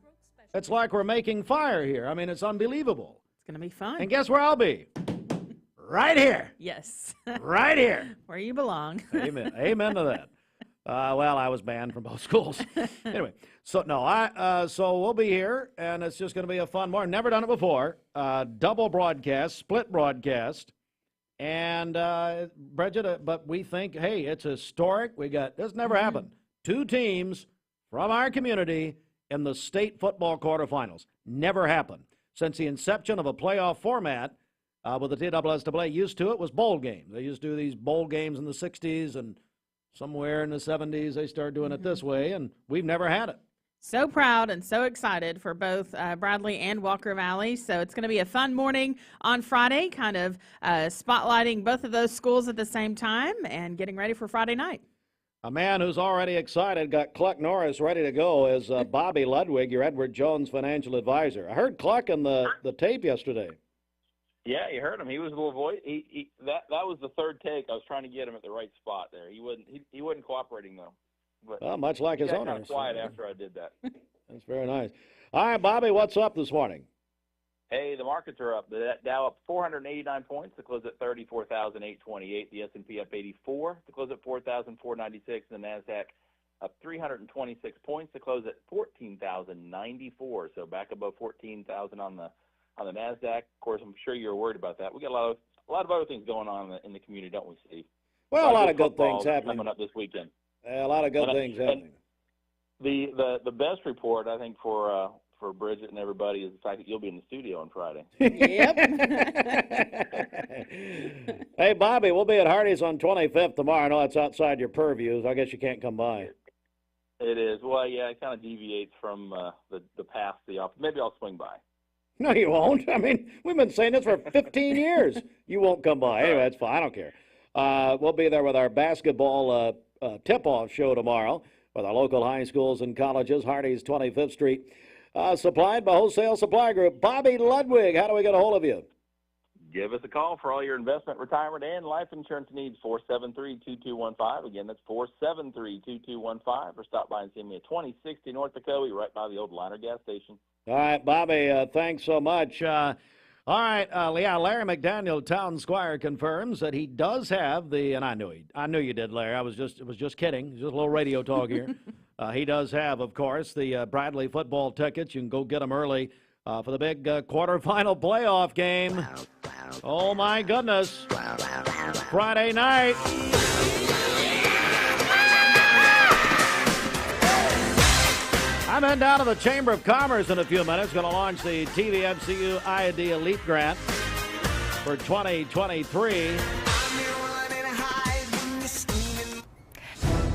It's like we're making fire here. I mean, it's unbelievable. It's going to be fun. And guess where I'll be? Right here. Yes. Right here. Where you belong. Amen. Amen to that. Well, I was banned from both schools. Anyway, so no, so we'll be here, and it's just going to be a fun morning. Never done it before. Double broadcast, split broadcast, and Bridget. But we think, hey, it's historic. This never happened. 2 teams from our community in the state football quarterfinals. Never happened since the inception of a playoff format. With the TSSAA used to it was bowl games. They used to do these bowl games in the 60s, and somewhere in the 70s they started doing it this way, and we've never had it. So proud and so excited for both Bradley and Walker Valley. So it's going to be a fun morning on Friday, kind of spotlighting both of those schools at the same time and getting ready for Friday night. A man who's already excited, got Cluck Norris ready to go, is Bobby Ludwig, your Edward Jones financial advisor. I heard Cluck in the tape yesterday. Yeah, you heard him. He was a little voice. That was the third take. I was trying to get him at the right spot there. He wasn't cooperating though. But well, much like his owner. Kind of quiet after I did that. That's very nice. All right, Bobby, what's up this morning? Hey, the markets are up. The Dow up 489 points to close at 34,828. The S&P up 84 to close at 4,496. And the Nasdaq up 326 points to close at 14,094. So back above 14,000 on the Nasdaq. Of course, I'm sure you're worried about that. We got a lot of other things going on in the community, don't we, Steve? Well, a lot of good things happening coming up this weekend. A lot of good things happening. The best report, I think, for for Bridget and everybody is the fact that you'll be in the studio on Friday. Yep. Hey, Bobby, we'll be at Hardee's on 25th tomorrow. I know it's outside your purview, so I guess you can't come by. It is. Well, yeah, it kind of deviates from the path. Maybe I'll swing by. No, you won't. I mean, we've been saying this for 15 years. You won't come by. Anyway, that's fine. I don't care. We'll be there with our basketball tip-off show tomorrow with our local high schools and colleges, Hardee's 25th Street, supplied by Wholesale Supply Group. Bobby Ludwig, how do we get a hold of you? Give us a call for all your investment, retirement, and life insurance needs, 473-2215. Again, that's 473-2215. Or stop by and see me at 2060 North Dakota, right by the old Liner gas station. All right, Bobby, thanks so much. All right, Larry McDaniel, Town Squire, confirms that he does have and I knew you did, Larry. Was just kidding. Just a little radio talk here. He does have, of course, the Bradley football tickets. You can go get them early for the big quarterfinal playoff game. Oh, my goodness. Friday night. I'm heading down to the Chamber of Commerce in a few minutes. Going to launch the TVMCU ID Elite Grant for 2023.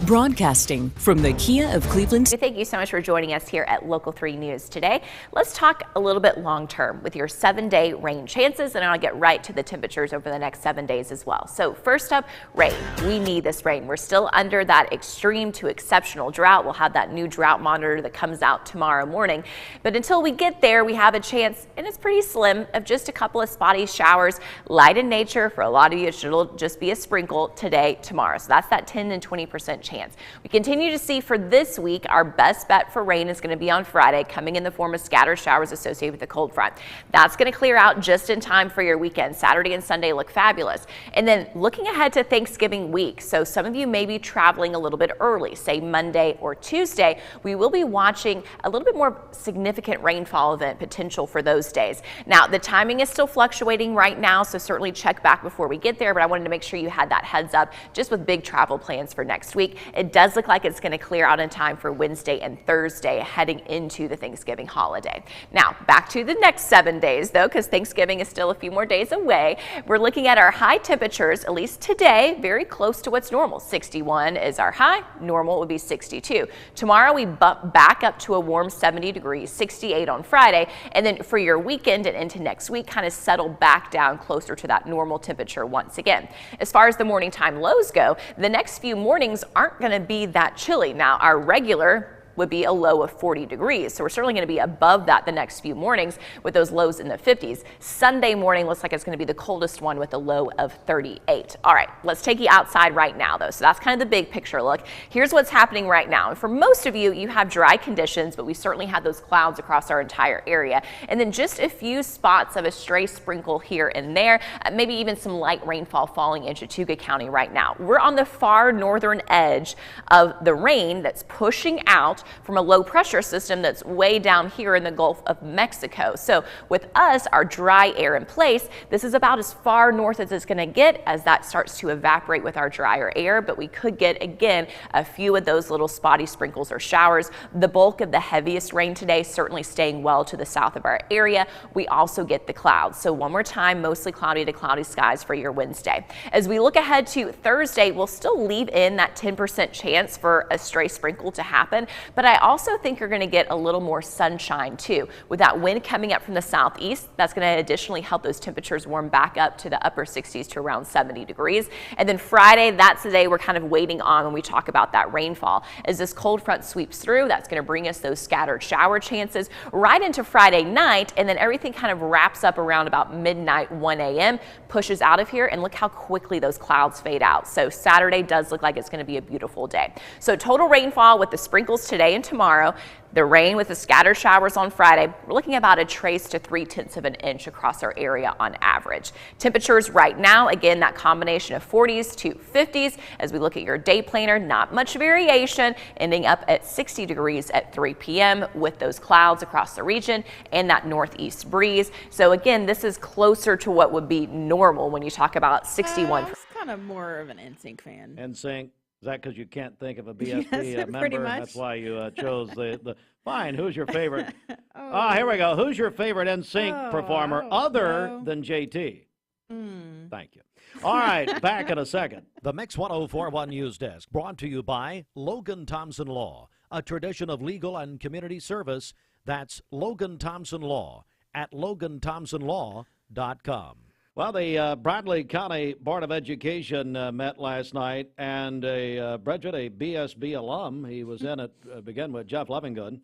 Broadcasting from the Kia of Cleveland. Thank you so much for joining us here at Local 3 News today. Let's talk a little bit long term with your 7-day rain chances, and I'll get right to the temperatures over the next 7 days as well. So first up, rain. We need this rain. We're still under that extreme to exceptional drought. We'll have that new drought monitor that comes out tomorrow morning. But until we get there, we have a chance, and it's pretty slim, of just a couple of spotty showers, light in nature. For a lot of you, it should just be a sprinkle today, tomorrow. So that's that 10 and 20% chance. We continue to see for this week, our best bet for rain is going to be on Friday, coming in the form of scattered showers associated with the cold front. That's going to clear out just in time for your weekend. Saturday and Sunday look fabulous. And then looking ahead to Thanksgiving week, so some of you may be traveling a little bit early, say Monday or Tuesday. We will be watching a little bit more significant rainfall event potential for those days. Now, the timing is still fluctuating right now, so certainly check back before we get there, but I wanted to make sure you had that heads up just with big travel plans for next week. It does look like it's going to clear out in time for Wednesday and Thursday heading into the Thanksgiving holiday. Now, back to the next 7 days, though, because Thanksgiving is still a few more days away. We're looking at our high temperatures, at least today, very close to what's normal. 61 is our high. Normal would be 62. Tomorrow, we bump back up to a warm 70 degrees, 68 on Friday. And then for your weekend and into next week, kind of settle back down closer to that normal temperature once again. As far as the morning time lows go, the next few mornings aren't going to be that chilly. Now, our regular would be a low of 40 degrees. So we're certainly going to be above that the next few mornings with those lows in the 50s. Sunday morning looks like it's going to be the coldest one with a low of 38. All right, let's take you outside right now, though. So that's kind of the big picture look. Here's what's happening right now. And for most of you, you have dry conditions, but we certainly have those clouds across our entire area. And then just a few spots of a stray sprinkle here and there, maybe even some light rainfall falling in Chattooga County right now. We're on the far northern edge of the rain that's pushing out from a low pressure system that's way down here in the Gulf of Mexico. So with us, our dry air in place, this is about as far north as it's going to get as that starts to evaporate with our drier air, but we could get, again, a few of those little spotty sprinkles or showers. The bulk of the heaviest rain today certainly staying well to the south of our area. We also get the clouds. So one more time, mostly cloudy to cloudy skies for your Wednesday. As we look ahead to Thursday, we'll still leave in that 10% chance for a stray sprinkle to happen, but I also think you're going to get a little more sunshine too. With that wind coming up from the southeast, that's going to additionally help those temperatures warm back up to the upper 60s to around 70 degrees. And then Friday, that's the day we're kind of waiting on when we talk about that rainfall. As this cold front sweeps through, that's going to bring us those scattered shower chances right into Friday night, and then everything kind of wraps up around about midnight, 1 a.m., pushes out of here, and look how quickly those clouds fade out. So Saturday does look like it's going to be a beautiful day. So total rainfall with the sprinkles today and tomorrow, the rain with the scattered showers on Friday, we're looking about a trace to 3/10 of an inch across our area on average. Temperatures right now, again, that combination of 40s to 50s. As we look at your day planner, not much variation, ending up at 60 degrees at 3 p.m. with those clouds across the region and that northeast breeze. So again, this is closer to what would be normal when you talk about 61. It's kind of more of an NSYNC fan. NSYNC. Is that because you can't think of a BSB yes, member? pretty much. That's why you chose the. Fine. Who's your favorite Here we go. Who's your favorite NSYNC performer other than JT? Thank you. All right, back in a second. The Mix 1041 News Desk, brought to you by Logan Thompson Law, a tradition of legal and community service. That's Logan Thompson Law at loganthompsonlaw.com. Well, the Bradley County Board of Education met last night, and Bridget, a BSB alum, he was in it, begin with Jeff Lovingood,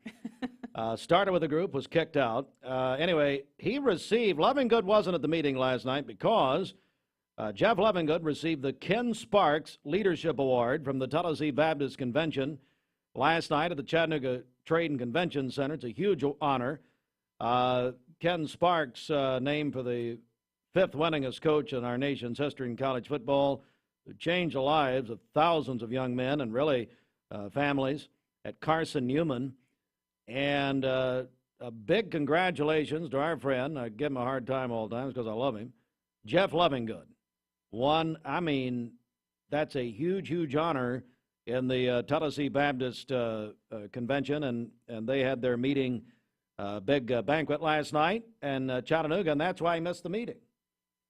started with the group, was kicked out. Anyway, Lovingood wasn't at the meeting last night because Jeff Lovingood received the Ken Sparks Leadership Award from the Tennessee Baptist Convention last night at the Chattanooga Trade and Convention Center. It's a huge honor. Ken Sparks, named for the 5th winningest coach in our nation's history in college football, who changed the lives of thousands of young men and really families at Carson Newman. And a big congratulations to our friend. I give him a hard time all the time because I love him. Jeff Lovingood won. I mean, that's a huge, huge honor in the Tennessee Baptist Convention, and they had their meeting, big banquet last night in Chattanooga, and that's why he missed the meeting.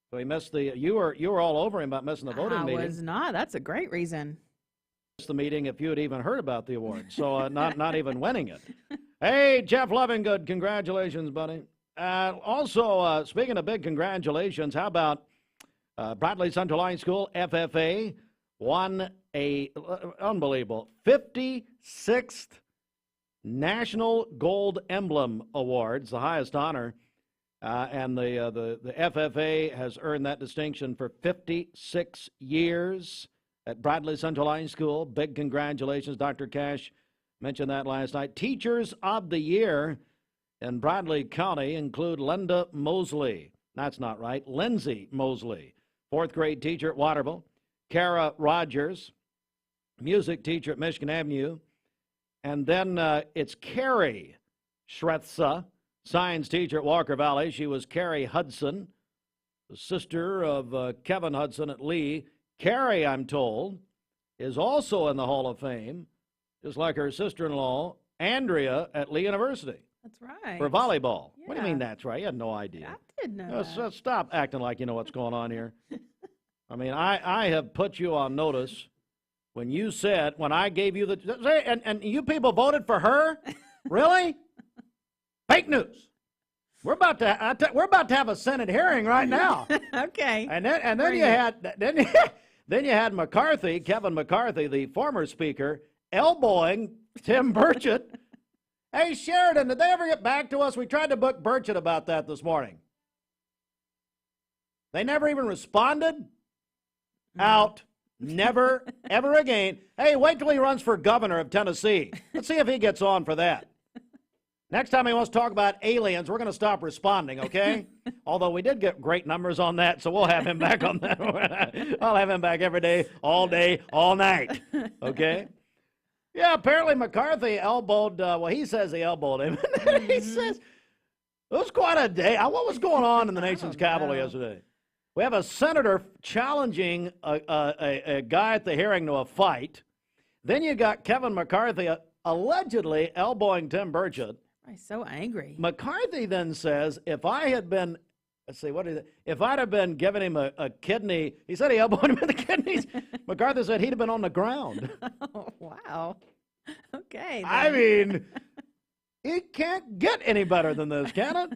So he missed you were all over him about missing the voting meeting. I was not. That's a great reason. Missed the meeting if you had even heard about the award, so not even winning it. Hey, Jeff Lovingood, congratulations, buddy. Also, speaking of big congratulations, how about Bradley Central High School, FFA, won a unbelievable 56th National Gold Emblem Awards, the highest honor, and the FFA has earned that distinction for 56 years at Bradley Central High School. Big congratulations. Dr. Cash mentioned that last night. Teachers of the Year in Bradley County include Linda Mosley. That's not right. Lindsay Mosley, 4th grade teacher at Waterville. Kara Rogers, music teacher at Michigan Avenue. And then it's Carrie Shretza, science teacher at Walker Valley. She was Carrie Hudson, the sister of Kevin Hudson at Lee. Carrie, I'm told, is also in the Hall of Fame, just like her sister-in-law, Andrea, at Lee University. That's right. For volleyball. Yeah. What do you mean that's right? You had no idea. I did know that. Stop acting like you know what's going on here. I mean, I have put you on notice when you said, when I gave you and you people voted for her? Really? Fake news. We're about to have a Senate hearing right now. Okay. And then you had McCarthy, Kevin McCarthy, the former speaker, elbowing Tim Burchett. Hey, Sheridan, did they ever get back to us? We tried to book Burchett about that this morning. They never even responded? Out. Never, ever again. Hey, wait till he runs for governor of Tennessee. Let's see if he gets on for that. Next time he wants to talk about aliens, we're going to stop responding, okay? Although we did get great numbers on that, so we'll have him back on that. I'll have him back every day, all night, okay? Yeah, apparently McCarthy elbowed, he says he elbowed him. He says, it was quite a day. What was going on in the nation's capital yesterday? We have a senator challenging a guy at the hearing to a fight. Then you got Kevin McCarthy allegedly elbowing Tim Burchett. I'm so angry. McCarthy then says, if I had been, if I'd have been giving him a kidney, he said he elbowed him in the kidneys. McCarthy said he'd have been on the ground. Oh, wow. Okay. Then. I mean, it can't get any better than this, can it?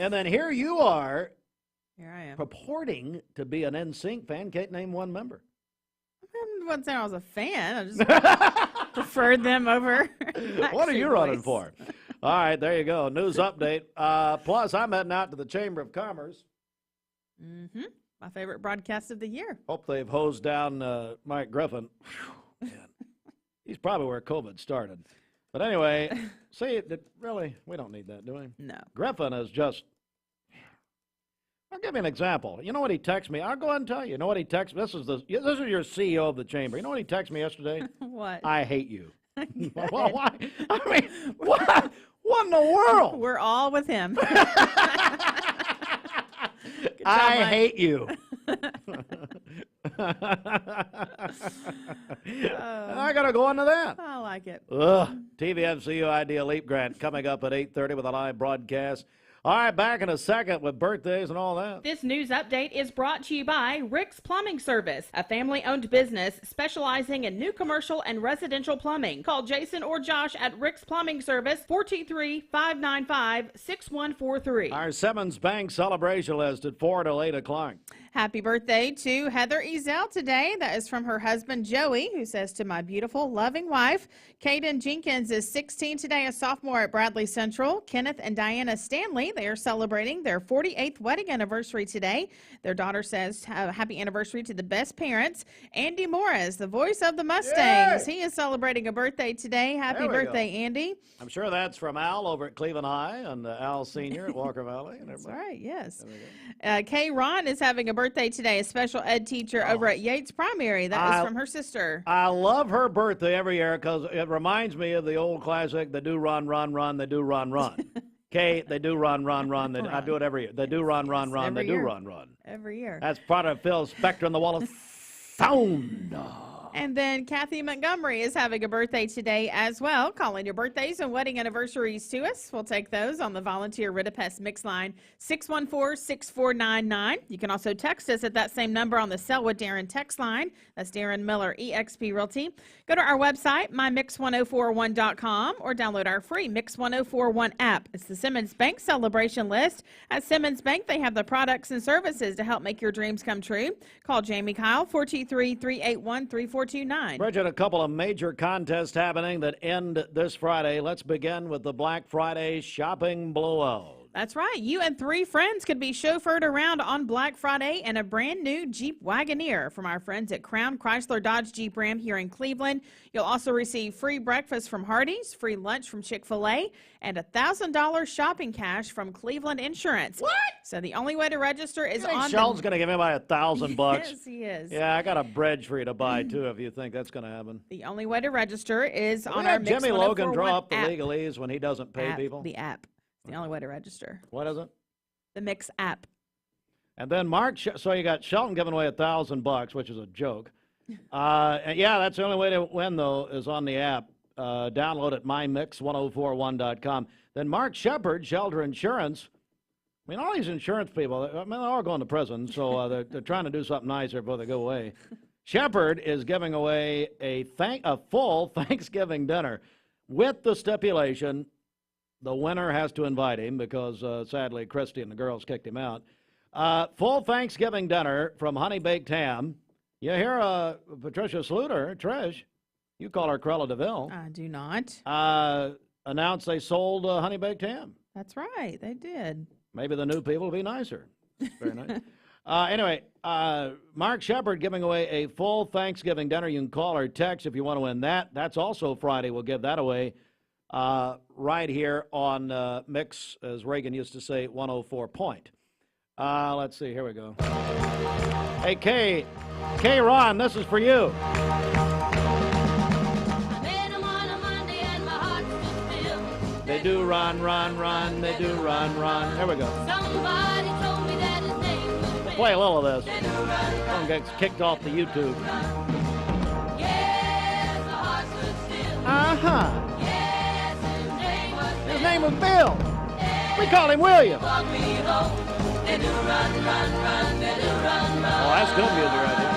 And then here you are. Here I am. Purporting to be an NSYNC fan. Can't name one member. I wasn't saying I was a fan. I just preferred them over. What are you running for? All right, there you go. News update. Plus, I'm heading out to the Chamber of Commerce. Mm-hmm. My favorite broadcast of the year. Hope they've hosed down Mike Griffin. Whew, man. He's probably where COVID started. But anyway, see, really, we don't need that, do we? No. Griffin is just... I'll give you an example. You know what he texted me? I'll go ahead and tell you. You know what he texted me? This is your CEO of the chamber. You know what he texted me yesterday? What? I hate you. Well, why? I mean, what in the world? We're all with him. I hate you. I got to go into that. I like it. TVMCU Idea Leap Grant coming up at 8:30 with a live broadcast. All right, back in a second with birthdays and all that. This news update is brought to you by Rick's Plumbing Service, a family-owned business specializing in new commercial and residential plumbing. Call Jason or Josh at Rick's Plumbing Service, 423-595-6143. Our Simmons Bank celebration list at 4 till 8 o'clock. Happy birthday to Heather Ezel today. That is from her husband, Joey, who says to my beautiful, loving wife. Caden Jenkins is 16 today, a sophomore at Bradley Central. Kenneth and Diana Stanley, they are celebrating their 48th wedding anniversary today. Their daughter says, happy anniversary to the best parents. Andy Morris, the voice of the Mustangs. Yay! He is celebrating a birthday today. Happy birthday, Andy. I'm sure that's from Al over at Cleveland High and Al Sr. at Walker Valley. That's right, yes. Kay Ron is having a birthday today, a special ed teacher over at Yates Primary. That is from her sister. I love her birthday every year because it reminds me of the old classic, they do run, run, run, they do run, run. Kate, they do run, run, run. I do it every year. They do run, run, run, they do run, run. Every year. That's part of Phil Spector and the Wall of Sound. And then Kathy Montgomery is having a birthday today as well. Call in your birthdays and wedding anniversaries to us. We'll take those on the volunteer Ritapest mix line, 614-6499. You can also text us at that same number on the Selwood Darren text line. That's Darren Miller, eXp Realty. Go to our website, mymix1041.com, or download our free Mix 1041 app. It's the Simmons Bank celebration list. At Simmons Bank, they have the products and services to help make your dreams come true. Call Jamie Kyle, 423-381-3429. Bridget, a couple of major contests happening that end this Friday. Let's begin with the Black Friday shopping blowout. That's right. You and 3 friends could be chauffeured around on Black Friday in a brand new Jeep Wagoneer from our friends at Crown Chrysler Dodge Jeep Ram here in Cleveland. You'll also receive free breakfast from Hardee's, free lunch from Chick-fil-A, and $1,000 shopping cash from Cleveland Insurance. What? So the only way to register is on. Sheldon's going to give me about $1,000 bucks. Yes, he is. Yeah, I got a bridge for you to buy too if you think that's going to happen. The only way to register is on we our have Mix Jimmy Logan 1041 draw up the app. legalese when he doesn't pay people. The app. It's the only way to register. What is it? The Mix app. And then Mark, so you got Shelton giving away $1,000, which is a joke. And yeah, that's the only way to win, though, is on the app. Download at mymix1041.com. Then Mark Shepard, Shelter Insurance. I mean, all these insurance people, I mean, they're all going to prison, so they're trying to do something nicer before they go away. Shepard is giving away a full Thanksgiving dinner with the stipulation the winner has to invite him because, sadly, Christy and the girls kicked him out. Full Thanksgiving dinner from Honey Baked Ham. You hear Patricia Sluter, Trish, you call her Cruella DeVille. I do not. Announced they sold Honey Baked Ham. That's right, they did. Maybe the new people will be nicer. Very nice. Anyway, Mark Shepard giving away a full Thanksgiving dinner. You can call or text if you want to win that. That's also Friday. We'll give that away. Right here on Mix, as Reagan used to say, 104 point. Let's see, here we go. Hey, Kay Ron, this is for you. They do run, run, run, they do run, run. There we go. Somebody told me that his name was We'll play a little of this. Don't get kicked off the YouTube. Yes, the heart stood still. Uh-huh. Yes, His name was Bill. We call him William. They do run, run, run, they do run, run. Oh, that's good music right there.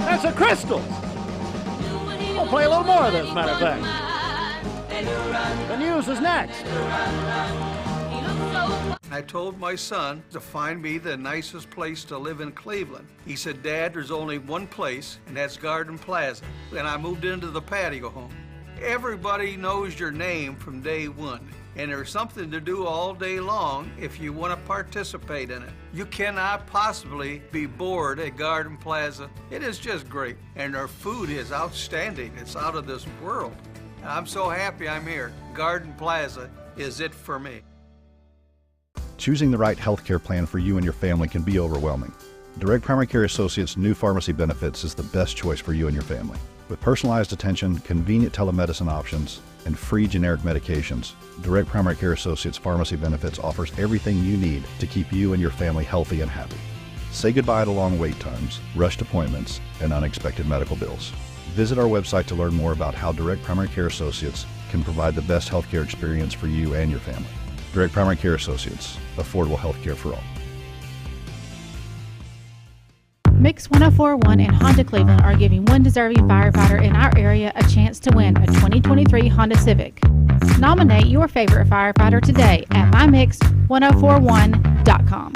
That's the Crystals. We'll play a little more of this, matter of fact. The news is next. I told my son to find me the nicest place to live in Cleveland. He said, Dad, there's only one place, and that's Garden Plaza. And I moved into the patio home. Everybody knows your name from day one, and there's something to do all day long if you want to participate in it. You cannot possibly be bored at Garden Plaza. It is just great, and their food is outstanding. It's out of this world. I'm so happy I'm here. Garden Plaza is it for me. Choosing the right health care plan for you and your family can be overwhelming. Direct Primary Care Associates' new pharmacy benefits is the best choice for you and your family. With personalized attention, convenient telemedicine options, and free generic medications, Direct Primary Care Associates Pharmacy Benefits offers everything you need to keep you and your family healthy and happy. Say goodbye to long wait times, rushed appointments, and unexpected medical bills. Visit our website to learn more about how Direct Primary Care Associates can provide the best healthcare experience for you and your family. Direct Primary Care Associates, affordable healthcare for all. Mix 1041 and Honda Cleveland are giving one deserving firefighter in our area a chance to win a 2023 Honda Civic. Nominate your favorite firefighter today at mymix1041.com.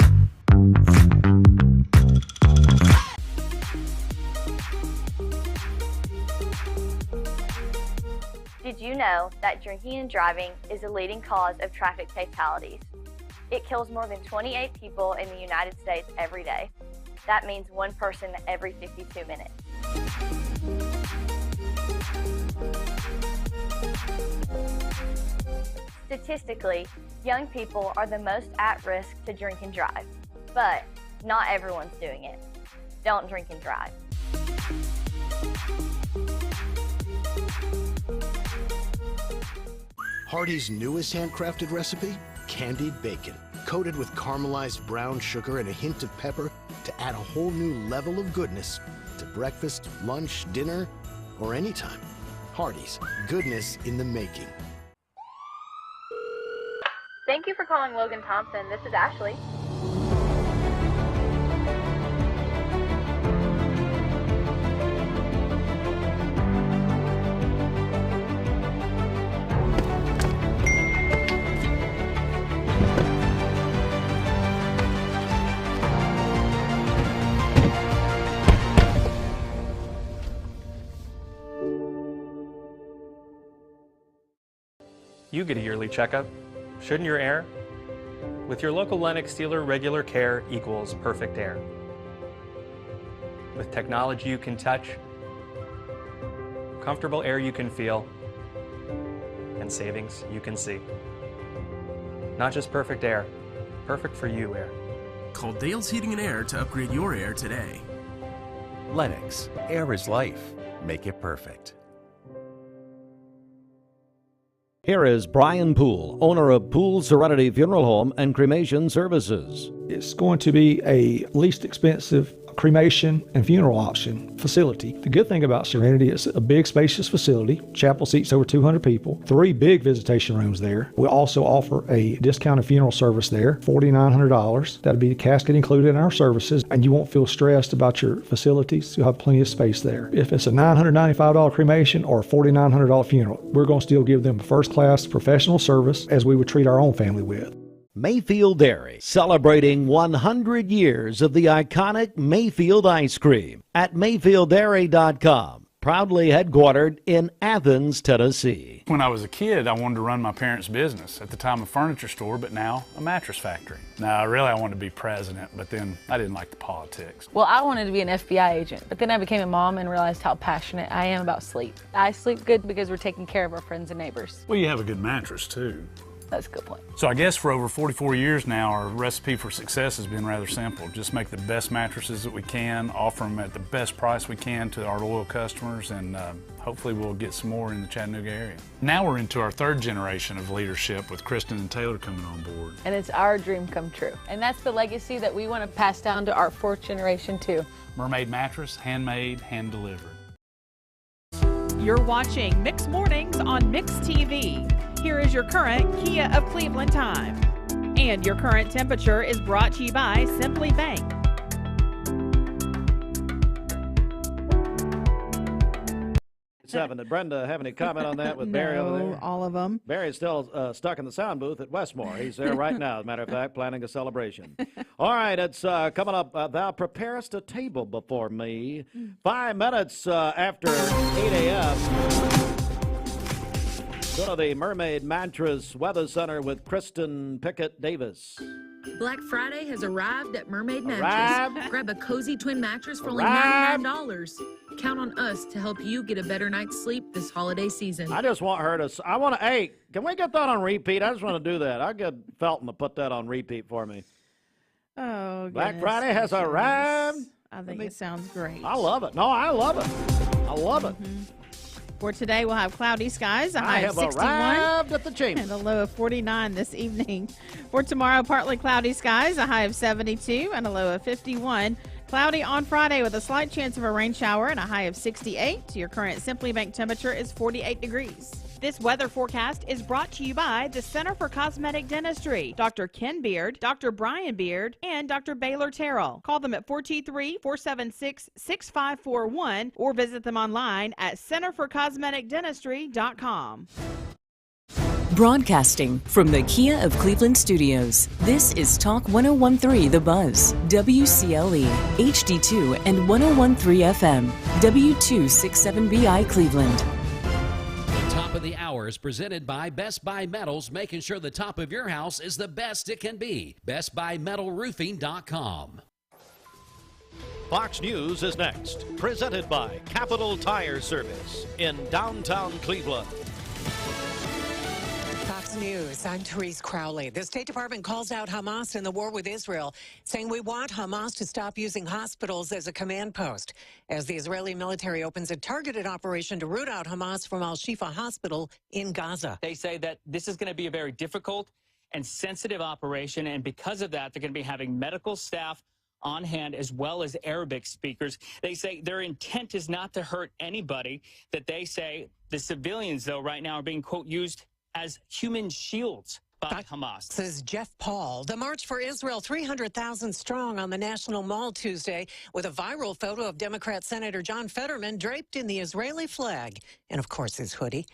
Did you know that drinking and driving is a leading cause of traffic fatalities? It kills more than 28 people in the United States every day. That means one person every 52 minutes. Statistically, young people are the most at risk to drink and drive, but not everyone's doing it. Don't drink and drive. Hardee's newest handcrafted recipe? Candied bacon, coated with caramelized brown sugar and a hint of pepper to add a whole new level of goodness to breakfast, lunch, dinner, or anytime. Hardee's, goodness in the making. Thank you for calling Logan Thompson. This is Ashley. You get a yearly checkup. Shouldn't your air? With your local Lennox dealer, regular care equals perfect air. With technology you can touch, comfortable air you can feel, and savings you can see. Not just perfect air, perfect for you air. Call Dale's Heating and Air to upgrade your air today. Lennox, air is life. Make it perfect. Here is Brian Poole, owner of Poole Serenity Funeral Home and Cremation Services. It's going to be a least expensive cremation and funeral option facility. The good thing about Serenity is a big spacious facility. Chapel seats over 200 people, 3 big visitation rooms there. We also offer a discounted funeral service there, $4,900. That'll be the casket included in our services, and you won't feel stressed about your facilities. You'll have plenty of space there. If it's a $995 cremation or a $4,900 funeral, we're going to still give them first-class professional service as we would treat our own family with. Mayfield Dairy, celebrating 100 years of the iconic Mayfield ice cream at MayfieldDairy.com, proudly headquartered in Athens, Tennessee. When I was a kid, I wanted to run my parents' business. At the time, a furniture store, but now a mattress factory. Now, really, I wanted to be president, but then I didn't like the politics. Well, I wanted to be an FBI agent, but then I became a mom and realized how passionate I am about sleep. I sleep good because we're taking care of our friends and neighbors. Well, you have a good mattress, too. That's a good point. So I guess for over 44 years now, our recipe for success has been rather simple. Just make the best mattresses that we can, offer them at the best price we can to our loyal customers, and hopefully we'll get some more in the Chattanooga area. Now we're into our 3rd generation of leadership with Kristen and Taylor coming on board. And it's our dream come true. And that's the legacy that we want to pass down to our 4th generation too. Mermaid mattress, handmade, hand-delivered. You're watching Mix Mornings on Mix TV. Here is your current Kia of Cleveland time. And your current temperature is brought to you by Simply Bank. 7. Did Brenda have any comment on that with Barry over there? All of them. Barry's still stuck in the sound booth at Westmore. He's there right now, as a matter of fact, planning a celebration. All right, it's coming up. Thou preparest a table before me. 5 minutes after 8 a.m. Go to the Mermaid Mattress Weather Center with Kristen Pickett Davis. Black Friday has arrived at Mermaid Mattress. Grab a cozy twin mattress for only $99. Count on us to help you get a better night's sleep this holiday season. I just want her to, hey, can we get that on repeat? I just want to do that. I'll get Felton to put that on repeat for me. Oh, Black Friday has arrived. I think it sounds great. I love it. No, I love it. I love it. For today, we'll have cloudy skies, a high of 61, arrived at the chamber, and a low of 49 this evening. For tomorrow, partly cloudy skies, a high of 72, and a low of 51. Cloudy on Friday with a slight chance of a rain shower and a high of 68. Your current Simply Bank temperature is 48 degrees. This weather forecast is brought to you by the Center for Cosmetic Dentistry, Dr. Ken Beard, Dr. Brian Beard, and Dr. Baylor Terrell. Call them at 423-476-6541 or visit them online at centerforcosmeticdentistry.com. Broadcasting from the Kia of Cleveland studios, this is Talk 1013 The Buzz, WCLE, HD2 and 1013 FM, W267BI Cleveland. Top of the hour is presented by Best Buy Metals, making sure the top of your house is the best it can be. BestBuyMetalRoofing.com. Fox News is next, presented by Capital Tire Service in downtown Cleveland. Fox News, I'm Therese Crowley. The State Department calls out Hamas in the war with Israel, saying we want Hamas to stop using hospitals as a command post, as the Israeli military opens a targeted operation to root out Hamas from Al-Shifa Hospital in Gaza. They say that this is going to be a very difficult and sensitive operation, and because of that, they're going to be having medical staff on hand as well as Arabic speakers. They say their intent is not to hurt anybody, that they say the civilians, though, right now are being, quote, used as human shields by Hamas. Says Jeff Paul. The March for Israel, 300,000 strong on the National Mall Tuesday, with a viral photo of Democrat Senator John Fetterman draped in the Israeli flag. And, of course, his hoodie.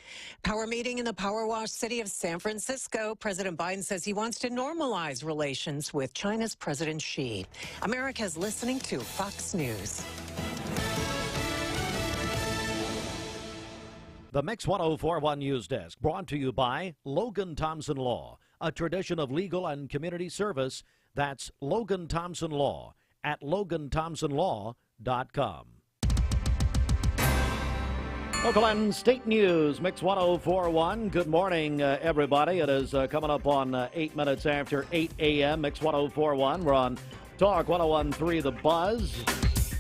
Power meeting in the power-washed city of San Francisco. President Biden says he wants to normalize relations with China's President Xi. America's listening to Fox News. The Mix 1041 News Desk, brought to you by Logan Thompson Law, a tradition of legal and community service. That's Logan Thompson Law at LoganThompsonLaw.com. Local and state news, Mix 1041. Good morning, everybody. It is coming up on 8 minutes after 8 a.m. Mix 1041. We're on Talk 1013 The Buzz,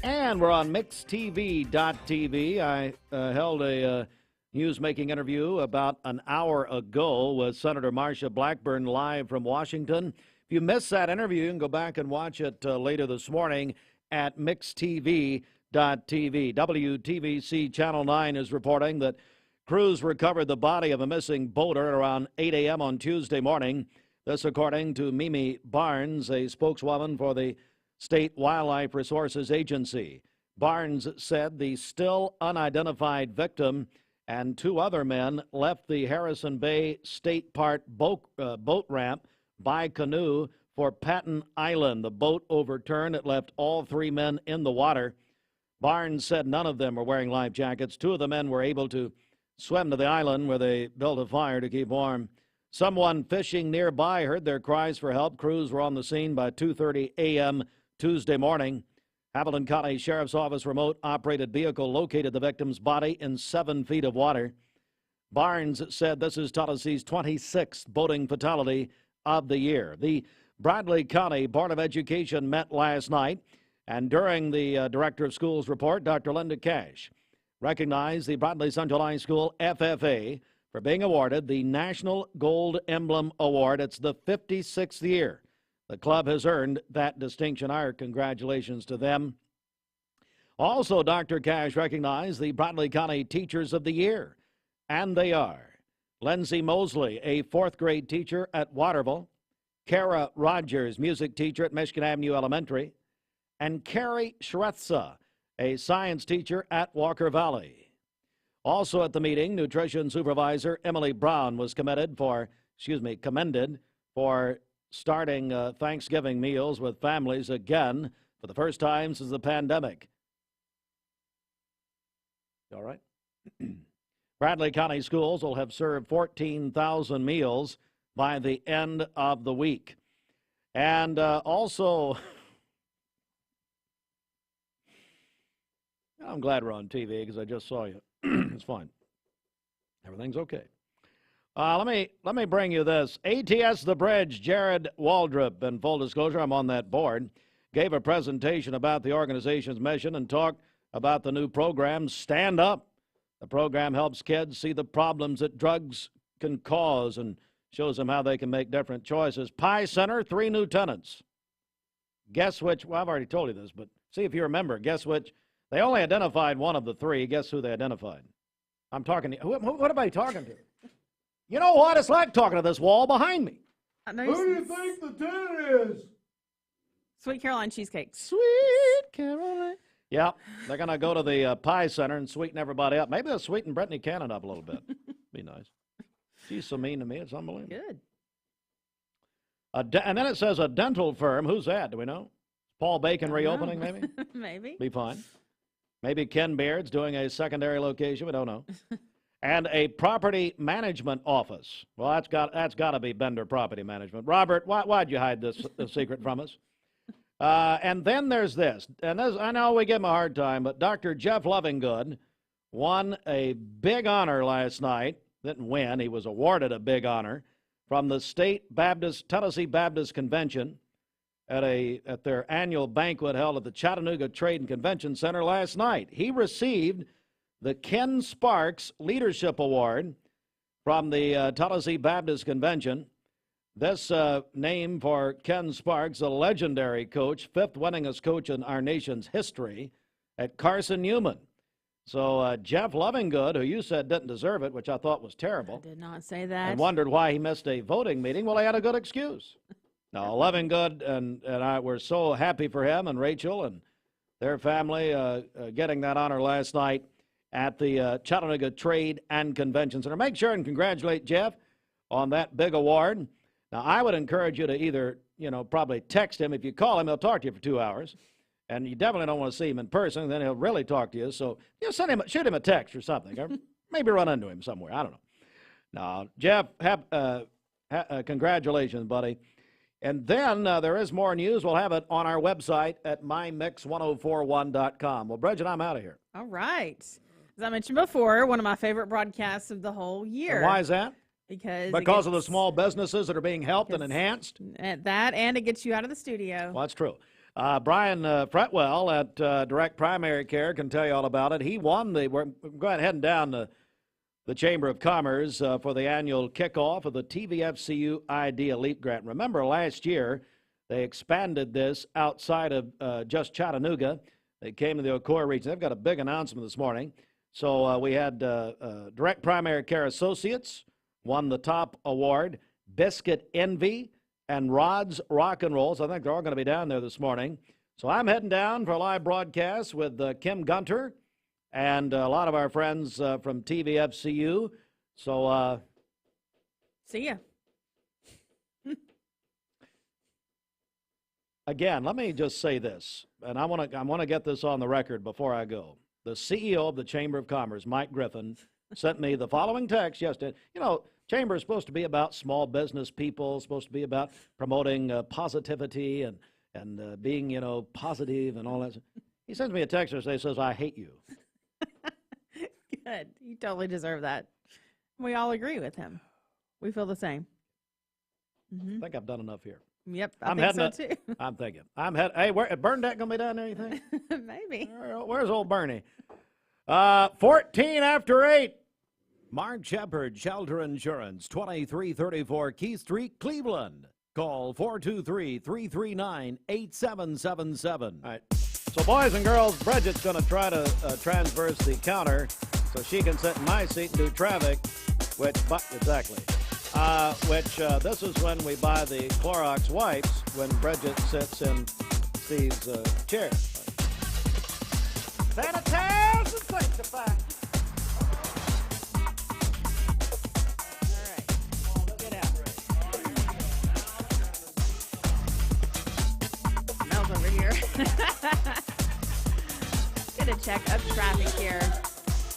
and we're on MixTV.tv. I held a news-making interview about an hour ago with Senator Marsha Blackburn live from Washington. If you missed that interview, you can go back and watch it later this morning at MixTV.tv. WTVC Channel 9 is reporting that crews recovered the body of a missing boater at around 8 a.m. on Tuesday morning. This according to Mimi Barnes, a spokeswoman for the State Wildlife Resources Agency. Barnes said the still unidentified victim and two other men left the Harrison Bay State Park boat ramp by canoe for Patton Island. The boat overturned. It left all three men in the water. Barnes said none of them were wearing life jackets. Two of the men were able to swim to the island where they built a fire to keep warm. Someone fishing nearby heard their cries for help. Crews were on the scene by 2:30 a.m. Tuesday morning. Hamilton County Sheriff's Office remote-operated vehicle located the victim's body in 7 feet of water. Barnes said this is Tennessee's 26th boating fatality of the year. The Bradley County Board of Education met last night, and during the Director of Schools report, Dr. Linda Cash recognized the Bradley Central High School FFA for being awarded the National Gold Emblem Award. It's the 56th year the club has earned that distinction. Our congratulations to them. Also, Dr. Cash recognized the Bradley County Teachers of the Year, and they are Lindsay Mosley, a 4th grade teacher at Waterville, Kara Rogers, music teacher at Michigan Avenue Elementary, and Carrie Shretza, a science teacher at Walker Valley. Also at the meeting, nutrition supervisor Emily Brown was commended for starting Thanksgiving meals with families again for the first time since the pandemic. All right. Bradley County Schools will have served 14,000 meals by the end of the week. And also, I'm glad we're on TV because I just saw you. It's fine. Everything's okay. Let me bring you this. ATS The Bridge, Jared Waldrop, in full disclosure, I'm on that board, gave a presentation about the organization's mission and talked about the new program, Stand Up. The program helps kids see the problems that drugs can cause and shows them how they can make different choices. Pie Center, 3 new tenants. Guess which? Well, I've already told you this, but see if you remember. Guess which? They only identified one of the 3. Guess who they identified? I'm talking to you. What am I talking to? You know what? It's like talking to this wall behind me. I know Who do you think the tenant is? Sweet Caroline cheesecake. Sweet Caroline. Yeah, they're going to go to the Pie Center and sweeten everybody up. Maybe they'll sweeten Brittany Cannon up a little bit. Be nice. She's so mean to me. It's unbelievable. Good. And then it says a dental firm. Who's that? Do we know? Paul Bacon reopening, maybe? Maybe. Be fine. Maybe Ken Beard's doing a secondary location. We don't know. And a property management office. Well, that's got to be Bender Property Management. Robert, why'd you hide this secret from us? And then there's this. And this, I know we give him a hard time, but Dr. Jeff Lovingood won a big honor last night. Didn't win. He was awarded a big honor from the Tennessee Baptist Convention at their annual banquet held at the Chattanooga Trade and Convention Center last night. He received the Ken Sparks Leadership Award from the Tennessee Baptist Convention. This name for Ken Sparks, a legendary coach, 5th winningest coach in our nation's history at Carson Newman. So Jeff Lovingood, who you said didn't deserve it, which I thought was terrible. I did not say that. And wondered why he missed a voting meeting. Well, he had a good excuse. Now, Lovingood and I were so happy for him and Rachel and their family getting that honor last night at the Chattanooga Trade and Convention Center. Make sure and congratulate Jeff on that big award. Now, I would encourage you to either, probably text him. If you call him, he'll talk to you for 2 hours. And you definitely don't want to see him in person. Then he'll really talk to you. So, shoot him a text or something. Or maybe run into him somewhere. I don't know. Now, Jeff, congratulations, buddy. And then there is more news. We'll have it on our website at mymix1041.com. Well, Bridget, I'm out of here. All right. As I mentioned before, one of my favorite broadcasts of the whole year. And why is that? Because of the small businesses that are being helped and enhanced? That, and it gets you out of the studio. Well, that's true. Brian Fretwell at Direct Primary Care can tell you all about it. He won we're going heading down the Chamber of Commerce for the annual kickoff of the TVFCU ID Elite Grant. Remember, last year they expanded this outside of just Chattanooga. They came to the Ocoee region. They've got a big announcement this morning. So we had Direct Primary Care Associates won the top award, Biscuit Envy, and Rod's Rock and Rolls. I think they're all going to be down there this morning. So I'm heading down for a live broadcast with Kim Gunter and a lot of our friends from TVFCU. So see ya. Again, let me just say this, and I want to get this on the record before I go. The CEO of the Chamber of Commerce, Mike Griffin, sent me the following text yesterday. Chamber is supposed to be about small business people, supposed to be about promoting positivity and being, positive and all that. He sends me a text yesterday that says, I hate you. Good. You totally deserve that. We all agree with him. We feel the same. I think I've done enough here. Yep, I think so too. I'm thinking. Hey, Bernadette going to be down there, you think? Maybe. Where's old Bernie? 14 after 8. Mark Shepard, Shelter Insurance, 2334 Keith Street, Cleveland. Call 423-339-8777. All right. So, boys and girls, Bridget's going to try to transverse the counter so she can sit in my seat and do traffic, which this is when we buy the Clorox wipes when Bridget sits in Steve's chair. Sanitize and sanctify. Gonna check up traffic here.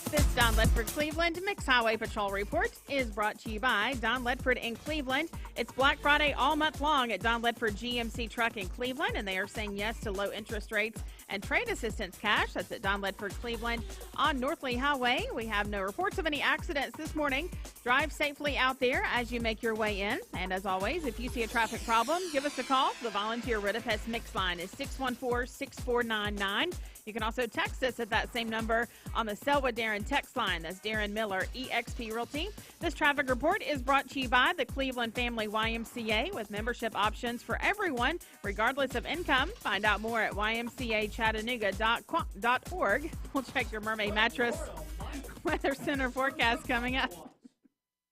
This Don Ledford Cleveland Mix Highway Patrol Report is brought to you by Don Ledford in Cleveland. It's Black Friday all month long at Don Ledford GMC Truck in Cleveland, and they are saying yes to low interest rates and trade assistance cash. That's at Don Ledford Cleveland on North Lee Highway. We have no reports of any accidents this morning. Drive safely out there as you make your way in. And as always, if you see a traffic problem, give us a call. The volunteer Rid of Pest Mix line is 614-6499. You can also text us at that same number on the Sell with Darren text line. That's Darren Miller, eXp Realty. This traffic report is brought to you by the Cleveland Family YMCA with membership options for everyone, regardless of income. Find out more at ymcachattanooga.org. We'll check your Mermaid Mattress Weather Center forecast coming up.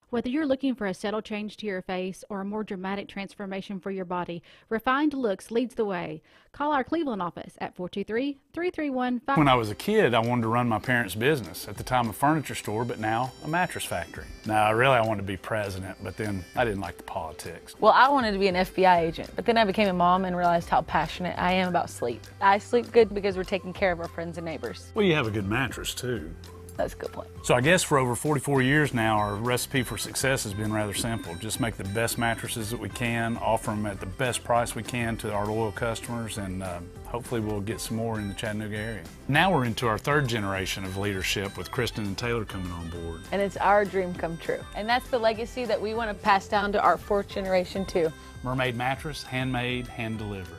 Whether you're looking for a subtle change to your face or a more dramatic transformation for your body, Refined Looks leads the way. Call our Cleveland office at 423-331-5. When I was a kid, I wanted to run my parents' business. At the time, a furniture store, but now a mattress factory. Now, I wanted to be president, but then I didn't like the politics. Well, I wanted to be an FBI agent, but then I became a mom and realized how passionate I am about sleep. I sleep good because we're taking care of our friends and neighbors. Well, you have a good mattress, too. That's a good point. So I guess for over 44 years now, our recipe for success has been rather simple. Just make the best mattresses that we can, offer them at the best price we can to our loyal customers, and hopefully we'll get some more in the Chattanooga area. Now we're into our third generation of leadership with Kristen and Taylor coming on board. And it's our dream come true. And that's the legacy that we want to pass down to our fourth generation too. Mermaid mattress, handmade, hand-delivered.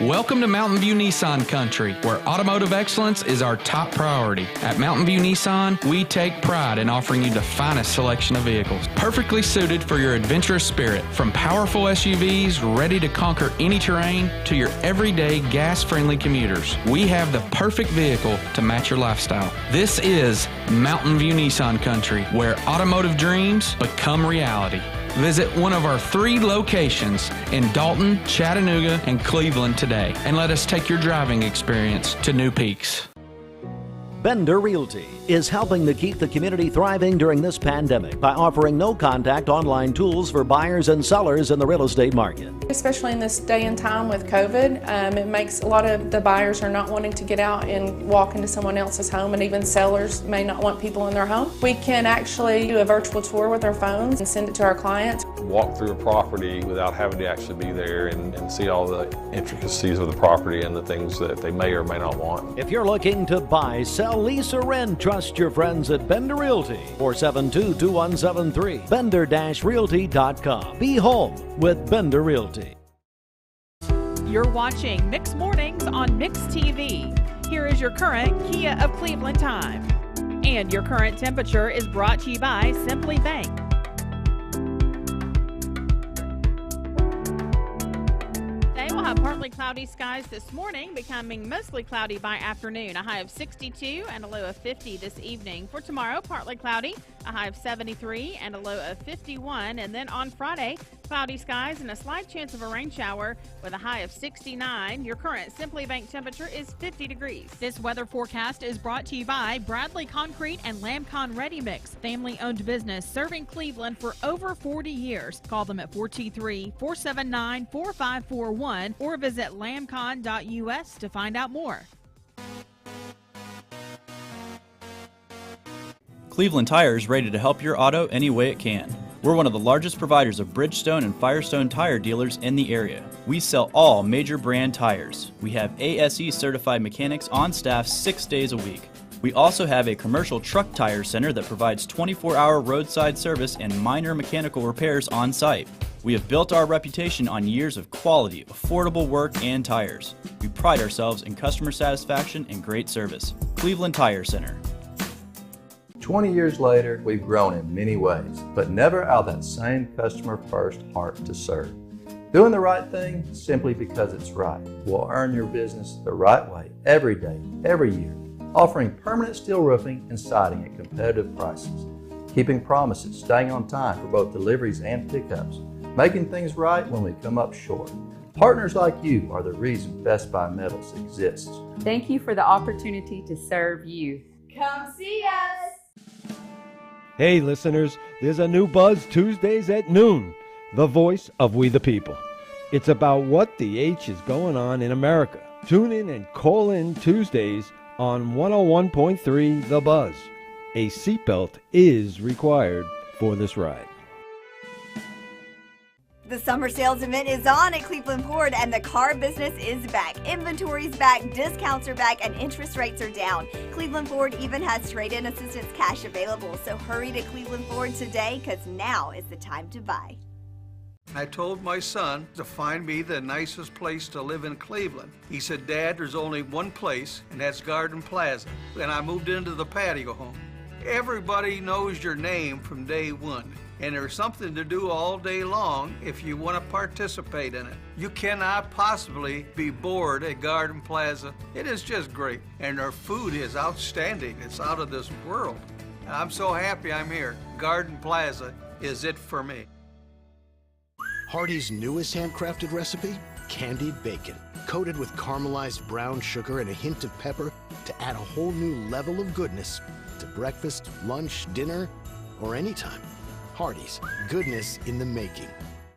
Welcome to Mountain View Nissan Country, where automotive excellence is our top priority. At Mountain View Nissan, we take pride in offering you the finest selection of vehicles, perfectly suited for your adventurous spirit. From powerful SUVs ready to conquer any terrain to your everyday gas-friendly commuters, we have the perfect vehicle to match your lifestyle. This is Mountain View Nissan Country, where automotive dreams become reality. Visit one of our 3 locations in Dalton, Chattanooga, and Cleveland today, and let us take your driving experience to new peaks. Bender Realty is helping to keep the community thriving during this pandemic by offering no-contact online tools for buyers and sellers in the real estate market. Especially in this day and time with COVID, it makes a lot of the buyers are not wanting to get out and walk into someone else's home, and even sellers may not want people in their home. We can actually do a virtual tour with our phones and send it to our clients. Walk through a property without having to actually be there and see all the intricacies of the property and the things that they may or may not want. If you're looking to buy, sell, lease, or rent, trust your friends at Bender Realty. 472-2173. Bender-Realty.com. Be home with Bender Realty. You're watching Mix Mornings on Mix TV. Here is your current Kia of Cleveland time. And your current temperature is brought to you by Simply Bank. We'll have partly cloudy skies this morning, becoming mostly cloudy by afternoon. A high of 62 and a low of 50 this evening. For tomorrow, partly cloudy, a high of 73 and a low of 51. And then on Friday, cloudy skies and a slight chance of a rain shower with a high of 69. Your current Simply Bank temperature is 50 degrees. This weather forecast is brought to you by Bradley Concrete and Lamcon Ready Mix, family-owned business serving Cleveland for over 40 years. Call them at 423-479-4541 or visit lamcon.us to find out more. Cleveland Tire is ready to help your auto any way it can. We're one of the largest providers of Bridgestone and Firestone tire dealers in the area. We sell all major brand tires. We have ASE certified mechanics on staff 6 days a week. We also have a commercial truck tire center that provides 24-hour roadside service and minor mechanical repairs on site. We have built our reputation on years of quality, affordable work and tires. We pride ourselves in customer satisfaction and great service. Cleveland Tire Center. 20 years later, we've grown in many ways, but never out of that same customer-first heart to serve. Doing the right thing simply because it's right will earn your business the right way every day, every year, offering permanent steel roofing and siding at competitive prices, keeping promises, staying on time for both deliveries and pickups, making things right when we come up short. Partners like you are the reason Best Buy Metals exists. Thank you for the opportunity to serve you. Come see us! Hey listeners, there's a new Buzz Tuesdays at noon, the voice of we the people. It's about what the H is going on in America. Tune in and call in Tuesdays on 101.3 The Buzz. A seatbelt is required for this ride. The summer sales event is on at Cleveland Ford, and the car business is back. Inventory's back, discounts are back, and interest rates are down. Cleveland Ford even has trade-in assistance cash available, so hurry to Cleveland Ford today, because now is the time to buy. I told my son to find me the nicest place to live in Cleveland. He said, Dad, there's only one place, and that's Garden Plaza. And I moved into the patio home. Everybody knows your name from day one, and there's something to do all day long if you want to participate in it. You cannot possibly be bored at Garden Plaza. It is just great, and their food is outstanding. It's out of this world. I'm so happy I'm here. Garden Plaza is it for me. Hardee's newest handcrafted recipe? Candied bacon, coated with caramelized brown sugar and a hint of pepper to add a whole new level of goodness to breakfast, lunch, dinner, or anytime. Hardee's, goodness in the making.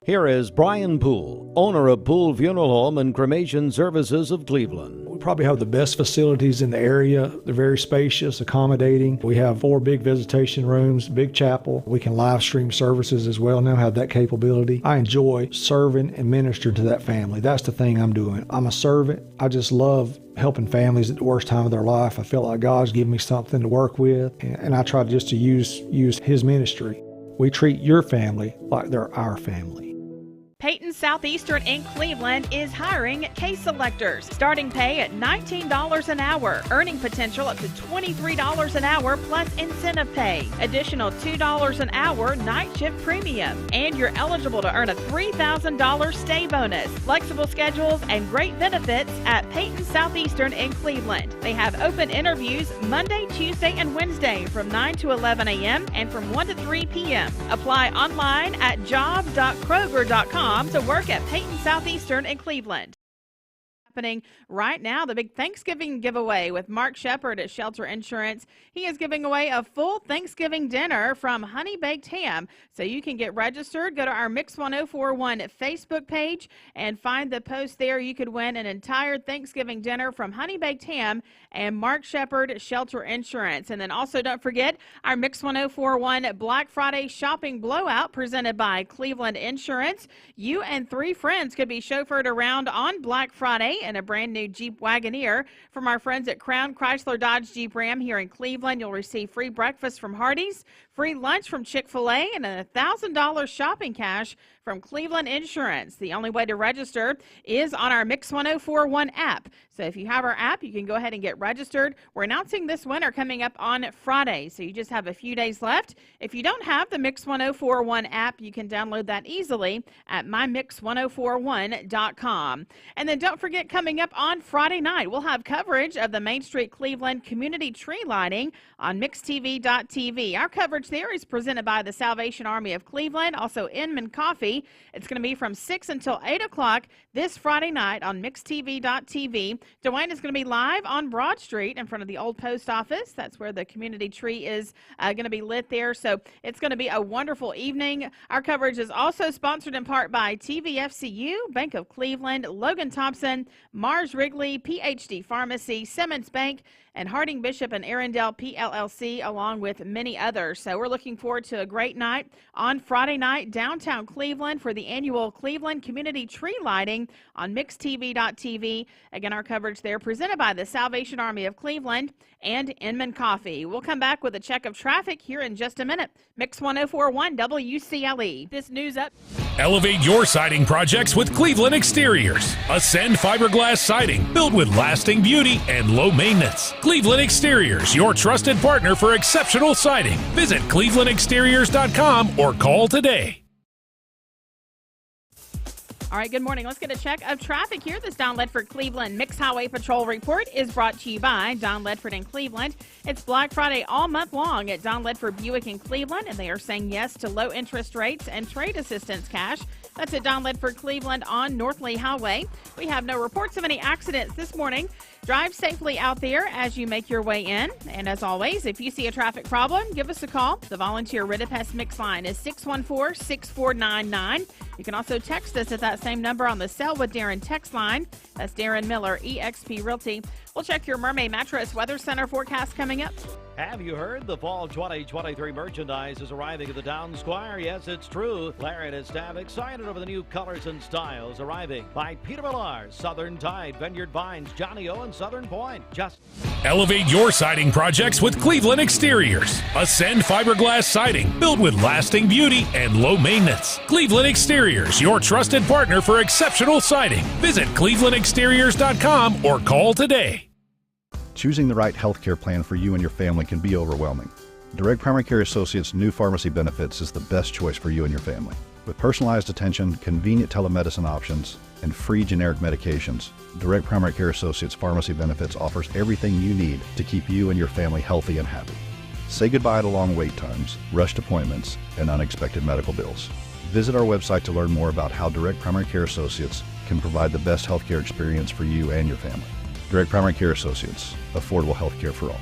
Here is Brian Poole, owner of Poole Funeral Home and Cremation Services of Cleveland. We probably have the best facilities in the area. They're very spacious, accommodating. We have 4 big visitation rooms, big chapel. We can live stream services as well now, have that capability. I enjoy serving and ministering to that family. That's the thing I'm doing. I'm a servant. I just love helping families at the worst time of their life. I feel like God's given me something to work with, and I try just to use His ministry. We treat your family like they're our family. Peyton Southeastern in Cleveland is hiring case selectors. Starting pay at $19 an hour. Earning potential up to $23 an hour plus incentive pay. Additional $2 an hour night shift premium. And you're eligible to earn a $3,000 stay bonus. Flexible schedules and great benefits at Peyton Southeastern in Cleveland. They have open interviews Monday, Tuesday, and Wednesday from 9 to 11 a.m. and from 1 to 3 p.m. Apply online at job.kroger.com to work at Peyton Southeastern in Cleveland. Happening right now, the big Thanksgiving giveaway with Mark Shepard at Shelter Insurance. He is giving away a full Thanksgiving dinner from Honey Baked Ham. So you can get registered. Go to our Mix 1041 Facebook page and find the post there. You could win an entire Thanksgiving dinner from Honey Baked Ham and Mark Shepard Shelter Insurance. And then also don't forget our Mix 1041 Black Friday shopping blowout presented by Cleveland Insurance. You and 3 friends could be chauffeured around on Black Friday in a brand new Jeep Wagoneer from our friends at Crown Chrysler Dodge Jeep Ram here in Cleveland. You'll receive free breakfast from Hardee's, free lunch from Chick-fil-A, and a $1,000 shopping cash from Cleveland Insurance. The only way to register is on our Mix 1041 app. So if you have our app, you can go ahead and get registered. We're announcing this winner coming up on Friday, so you just have a few days left. If you don't have the Mix 1041 app, you can download that easily at mymix1041.com. And then don't forget, coming up on Friday night, we'll have coverage of the Main Street Cleveland community tree lighting on mixtv.tv. Our coverage there is presented by the Salvation Army of Cleveland, also Inman Coffee. It's going to be from 6 until 8 o'clock this Friday night on mixtv.tv. Dwayne is going to be live on Broad Street in front of the old post office. That's where the community tree is going to be lit there. So it's going to be a wonderful evening. Our coverage is also sponsored in part by TVFCU, Bank of Cleveland, Logan Thompson, Mars Wrigley, PhD Pharmacy, Simmons Bank, and Harding Bishop and Arundel PLLC, along with many others. So we're looking forward to a great night on Friday night, downtown Cleveland, for the annual Cleveland Community Tree Lighting on mixtv.tv. Again, our coverage there presented by the Salvation Army of Cleveland and Inman Coffee. We'll come back with a check of traffic here in just a minute. Mix 1041 WCLE. This news up. Elevate your siding projects with Cleveland Exteriors. Ascend fiberglass siding built with lasting beauty and low maintenance. Cleveland Exteriors, your trusted partner for exceptional siding. Visit clevelandexteriors.com or call today. All right, good morning. Let's get a check of traffic here. This Don Ledford Cleveland Mixed Highway Patrol report is brought to you by Don Ledford in Cleveland. It's Black Friday all month long at Don Ledford Buick in Cleveland, and they are saying yes to low interest rates and trade assistance cash. That's at Don Ledford Cleveland on North Lee Highway. We have no reports of any accidents this morning. Drive safely out there as you make your way in. And as always, if you see a traffic problem, give us a call. The volunteer Ridipest Mix line is 614-6499. You can also text us at that same number on the Sell with Darren text line. That's Darren Miller, eXp Realty. We'll check your Mermaid Mattress Weather Center forecast coming up. Have you heard the fall 2023 merchandise is arriving at the Town Square? Yes, it's true. Larry and his staff excited over the new colors and styles arriving by Peter Millar, Southern Tide, Vineyard Vines, Johnny O, and Southern Point. Just Elevate your siding projects with Cleveland Exteriors. Ascend fiberglass siding built with lasting beauty and low maintenance. Cleveland Exteriors, your trusted partner for exceptional siding. Visit clevelandexteriors.com or call today. Choosing the right healthcare plan for you and your family can be overwhelming. Direct Primary Care Associates' new pharmacy benefits is the best choice for you and your family. With personalized attention, convenient telemedicine options, and free generic medications, Direct Primary Care Associates Pharmacy Benefits offers everything you need to keep you and your family healthy and happy. Say goodbye to long wait times, rushed appointments, and unexpected medical bills. Visit our website to learn more about how Direct Primary Care Associates can provide the best healthcare experience for you and your family. Direct Primary Care Associates, affordable health care for all.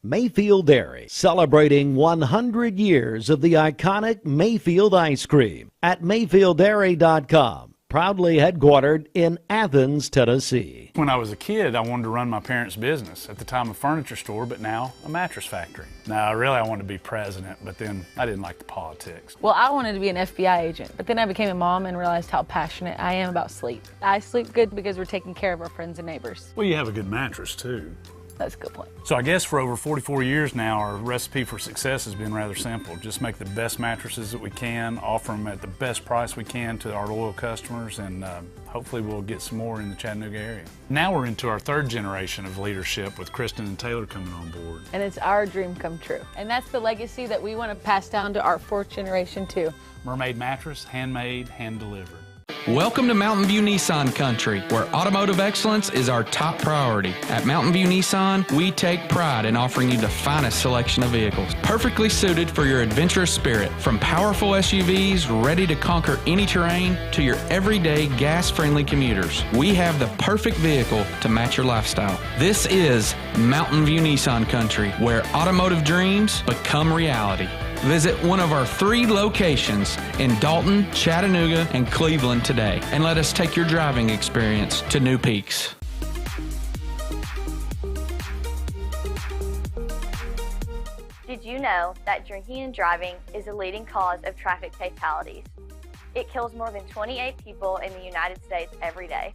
Mayfield Dairy, celebrating 100 years of the iconic Mayfield ice cream at MayfieldDairy.com. Proudly headquartered in Athens, Tennessee. When I was a kid, I wanted to run my parents' business. At the time, a furniture store, but now a mattress factory. Now, really, I wanted to be president, but then I didn't like the politics. Well, I wanted to be an FBI agent, but then I became a mom and realized how passionate I am about sleep. I sleep good because we're taking care of our friends and neighbors. Well, you have a good mattress, too. That's a good point. So I guess for over 44 years now, our recipe for success has been rather simple. Just make the best mattresses that we can, offer them at the best price we can to our loyal customers, and hopefully we'll get some more in the Chattanooga area. Now we're into our third generation of leadership with Kristen and Taylor coming on board. And it's our dream come true. And that's the legacy that we want to pass down to our fourth generation too. Mermaid mattress, handmade, hand-delivered. Welcome to Mountain View Nissan Country, where automotive excellence is our top priority. At Mountain View Nissan, we take pride in offering you the finest selection of vehicles, perfectly suited for your adventurous spirit. From powerful SUVs ready to conquer any terrain to your everyday gas-friendly commuters, we have the perfect vehicle to match your lifestyle. This is Mountain View Nissan Country, where automotive dreams become reality. Visit one of our 3 locations in Dalton, Chattanooga, and Cleveland today, and let us take your driving experience to new peaks. Did you know that drinking and driving is a leading cause of traffic fatalities? It kills more than 28 people in the United States every day.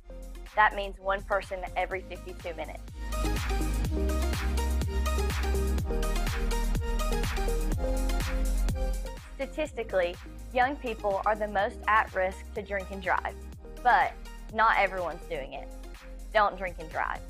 That means 1 person every 52 minutes. Statistically, young people are the most at risk to drink and drive, but not everyone's doing it. Don't drink and drive.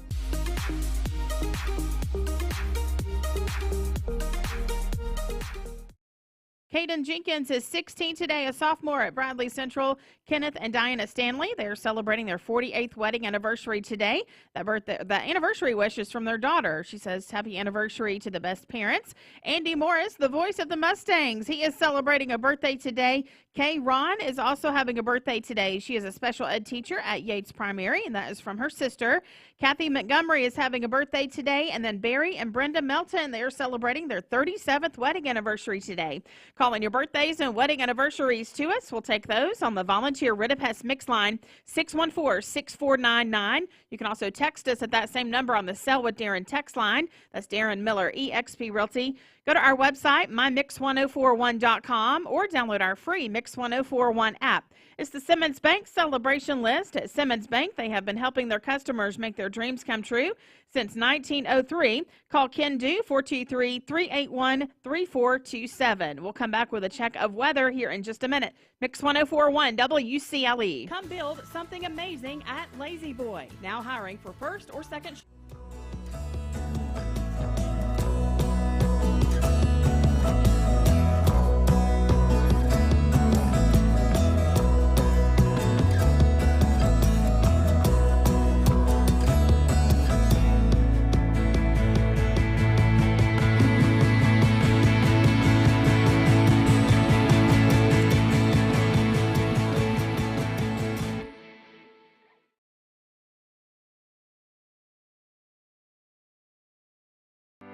Caden Jenkins is 16 today, a sophomore at Bradley Central. Kenneth and Diana Stanley, they are celebrating their 48th wedding anniversary today. The anniversary wishes from their daughter. She says, happy anniversary to the best parents. Andy Morris, the voice of the Mustangs, he is celebrating a birthday today. Kay Ron is also having a birthday today. She is a special ed teacher at Yates Primary, and that is from her sister. Kathy Montgomery is having a birthday today, and then Barry and Brenda Melton, they are celebrating their 37th wedding anniversary today. Calling your birthdays and wedding anniversaries to us. We'll take those on the Volunteer Ridipest Mix line, 614-6499. You can also text us at that same number on the Sell with Darren text line. That's Darren Miller, eXp Realty. Go to our website, mymix1041.com, or download our free Mix 1041 app. It's the Simmons Bank Celebration List. At Simmons Bank, they have been helping their customers make their dreams come true since 1903. Call Ken Do, 423-381-3427. We'll come back with a check of weather here in just a minute. Mix 1041 WCLE. Come build something amazing at Lazy Boy. Now hiring for first or second.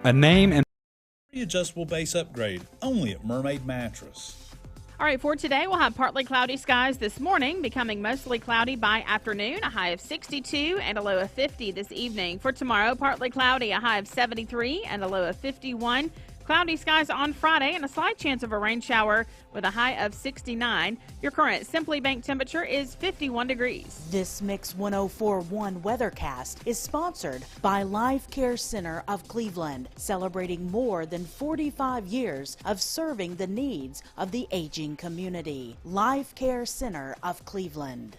A name and adjustable base upgrade only at Mermaid Mattress. All right, for today, we'll have partly cloudy skies this morning, becoming mostly cloudy by afternoon, a high of 62 and a low of 50 this evening. For tomorrow, partly cloudy, a high of 73 and a low of 51. Cloudy skies on Friday and a slight chance of a rain shower with a high of 69. Your current Simply Bank temperature is 51 degrees. This Mix 104.1 Weathercast is sponsored by Life Care Center of Cleveland, celebrating more than 45 years of serving the needs of the aging community. Life Care Center of Cleveland.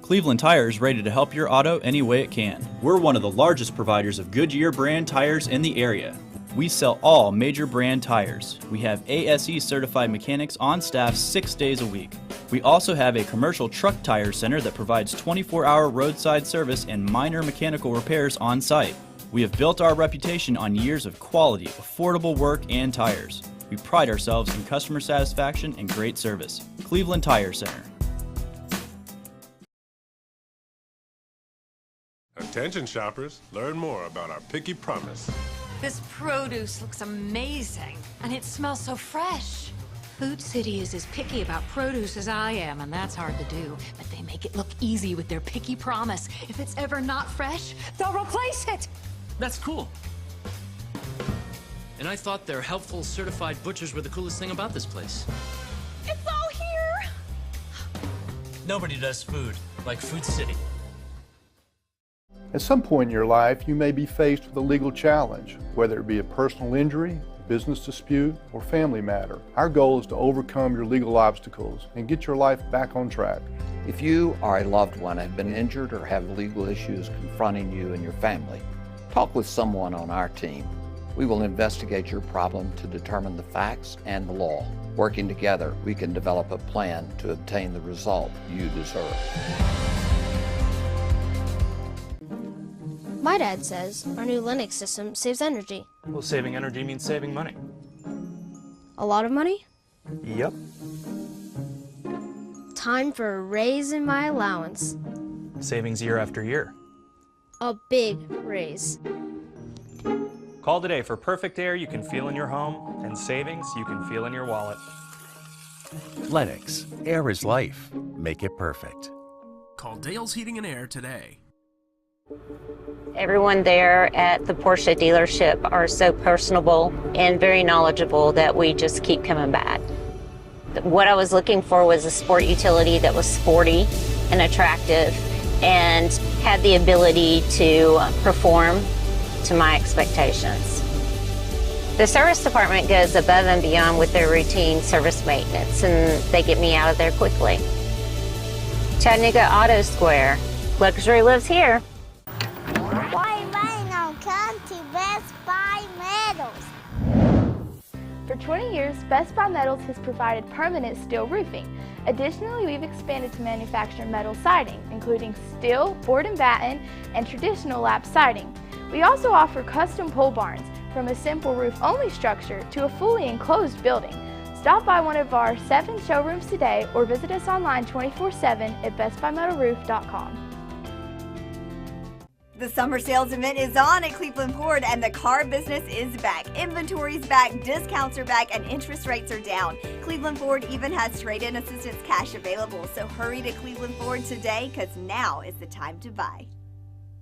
Cleveland Tire is ready to help your auto any way it can. We're one of the largest providers of Goodyear brand tires in the area. We sell all major brand tires. We have ASE certified mechanics on staff 6 days a week. We also have a commercial truck tire center that provides 24-hour roadside service and minor mechanical repairs on site. We have built our reputation on years of quality, affordable work and tires. We pride ourselves in customer satisfaction and great service. Cleveland Tire Center. Attention shoppers, learn more about our Picky Promise. This produce looks amazing, and it smells so fresh. Food City is as picky about produce as I am, and that's hard to do. But they make it look easy with their Picky Promise. If it's ever not fresh, they'll replace it. That's cool. And I thought their helpful certified butchers were the coolest thing about this place. It's all here. Nobody does food like Food City. At some point in your life, you may be faced with a legal challenge, whether it be a personal injury, business dispute, or family matter. Our goal is to overcome your legal obstacles and get your life back on track. If you or a loved one have been injured or have legal issues confronting you and your family, talk with someone on our team. We will investigate your problem to determine the facts and the law. Working together, we can develop a plan to obtain the result you deserve. My dad says our new Linux system saves energy. Well, saving energy means saving money. A lot of money? Yep. Time for a raise in my allowance. Savings year after year. A big raise. Call today for perfect air you can feel in your home and savings you can feel in your wallet. Lennox. Air is life. Make it perfect. Call Dale's Heating and Air today. Everyone there at the Porsche dealership are so personable and very knowledgeable that we just keep coming back. What I was looking for was a sport utility that was sporty and attractive and had the ability to perform to my expectations. The service department goes above and beyond with their routine service maintenance, and they get me out of there quickly. Chattanooga Auto Square. Luxury lives here. Why Rhino, come to Best Buy Metals. For 20 years, Best Buy Metals has provided permanent steel roofing. Additionally, we've expanded to manufacture metal siding, including steel, board and batten, and traditional lap siding. We also offer custom pole barns, from a simple roof-only structure to a fully enclosed building. Stop by one of our 7 showrooms today or visit us online 24/7 at bestbuymetalroof.com. The summer sales event is on at Cleveland Ford, and the car business is back. Inventory's back, discounts are back, and interest rates are down. Cleveland Ford even has trade-in assistance cash available, so hurry to Cleveland Ford today, because now is the time to buy.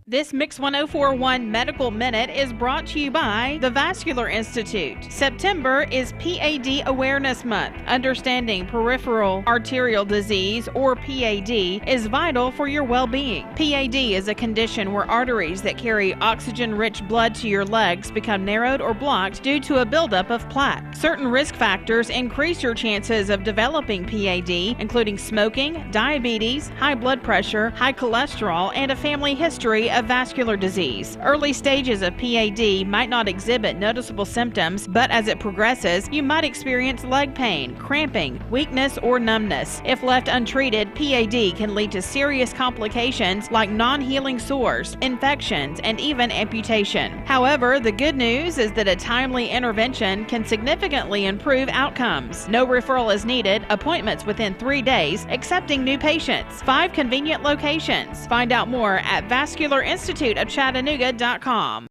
This Mix 104.1 Medical Minute is brought to you by the Vascular Institute. September is PAD Awareness Month. Understanding peripheral arterial disease, or PAD, is vital for your well-being. PAD is a condition where arteries that carry oxygen-rich blood to your legs become narrowed or blocked due to a buildup of plaque. Certain risk factors increase your chances of developing PAD, including smoking, diabetes, high blood pressure, high cholesterol, and a family history of of vascular disease. Early stages of PAD might not exhibit noticeable symptoms, but as it progresses, you might experience leg pain, cramping, weakness, or numbness. If left untreated, PAD can lead to serious complications like non-healing sores, infections, and even amputation. However, the good news is that a timely intervention can significantly improve outcomes. No referral is needed, appointments within 3 days, accepting new patients. 5 convenient locations. Find out more at vascularinstituteofchattanooga.com.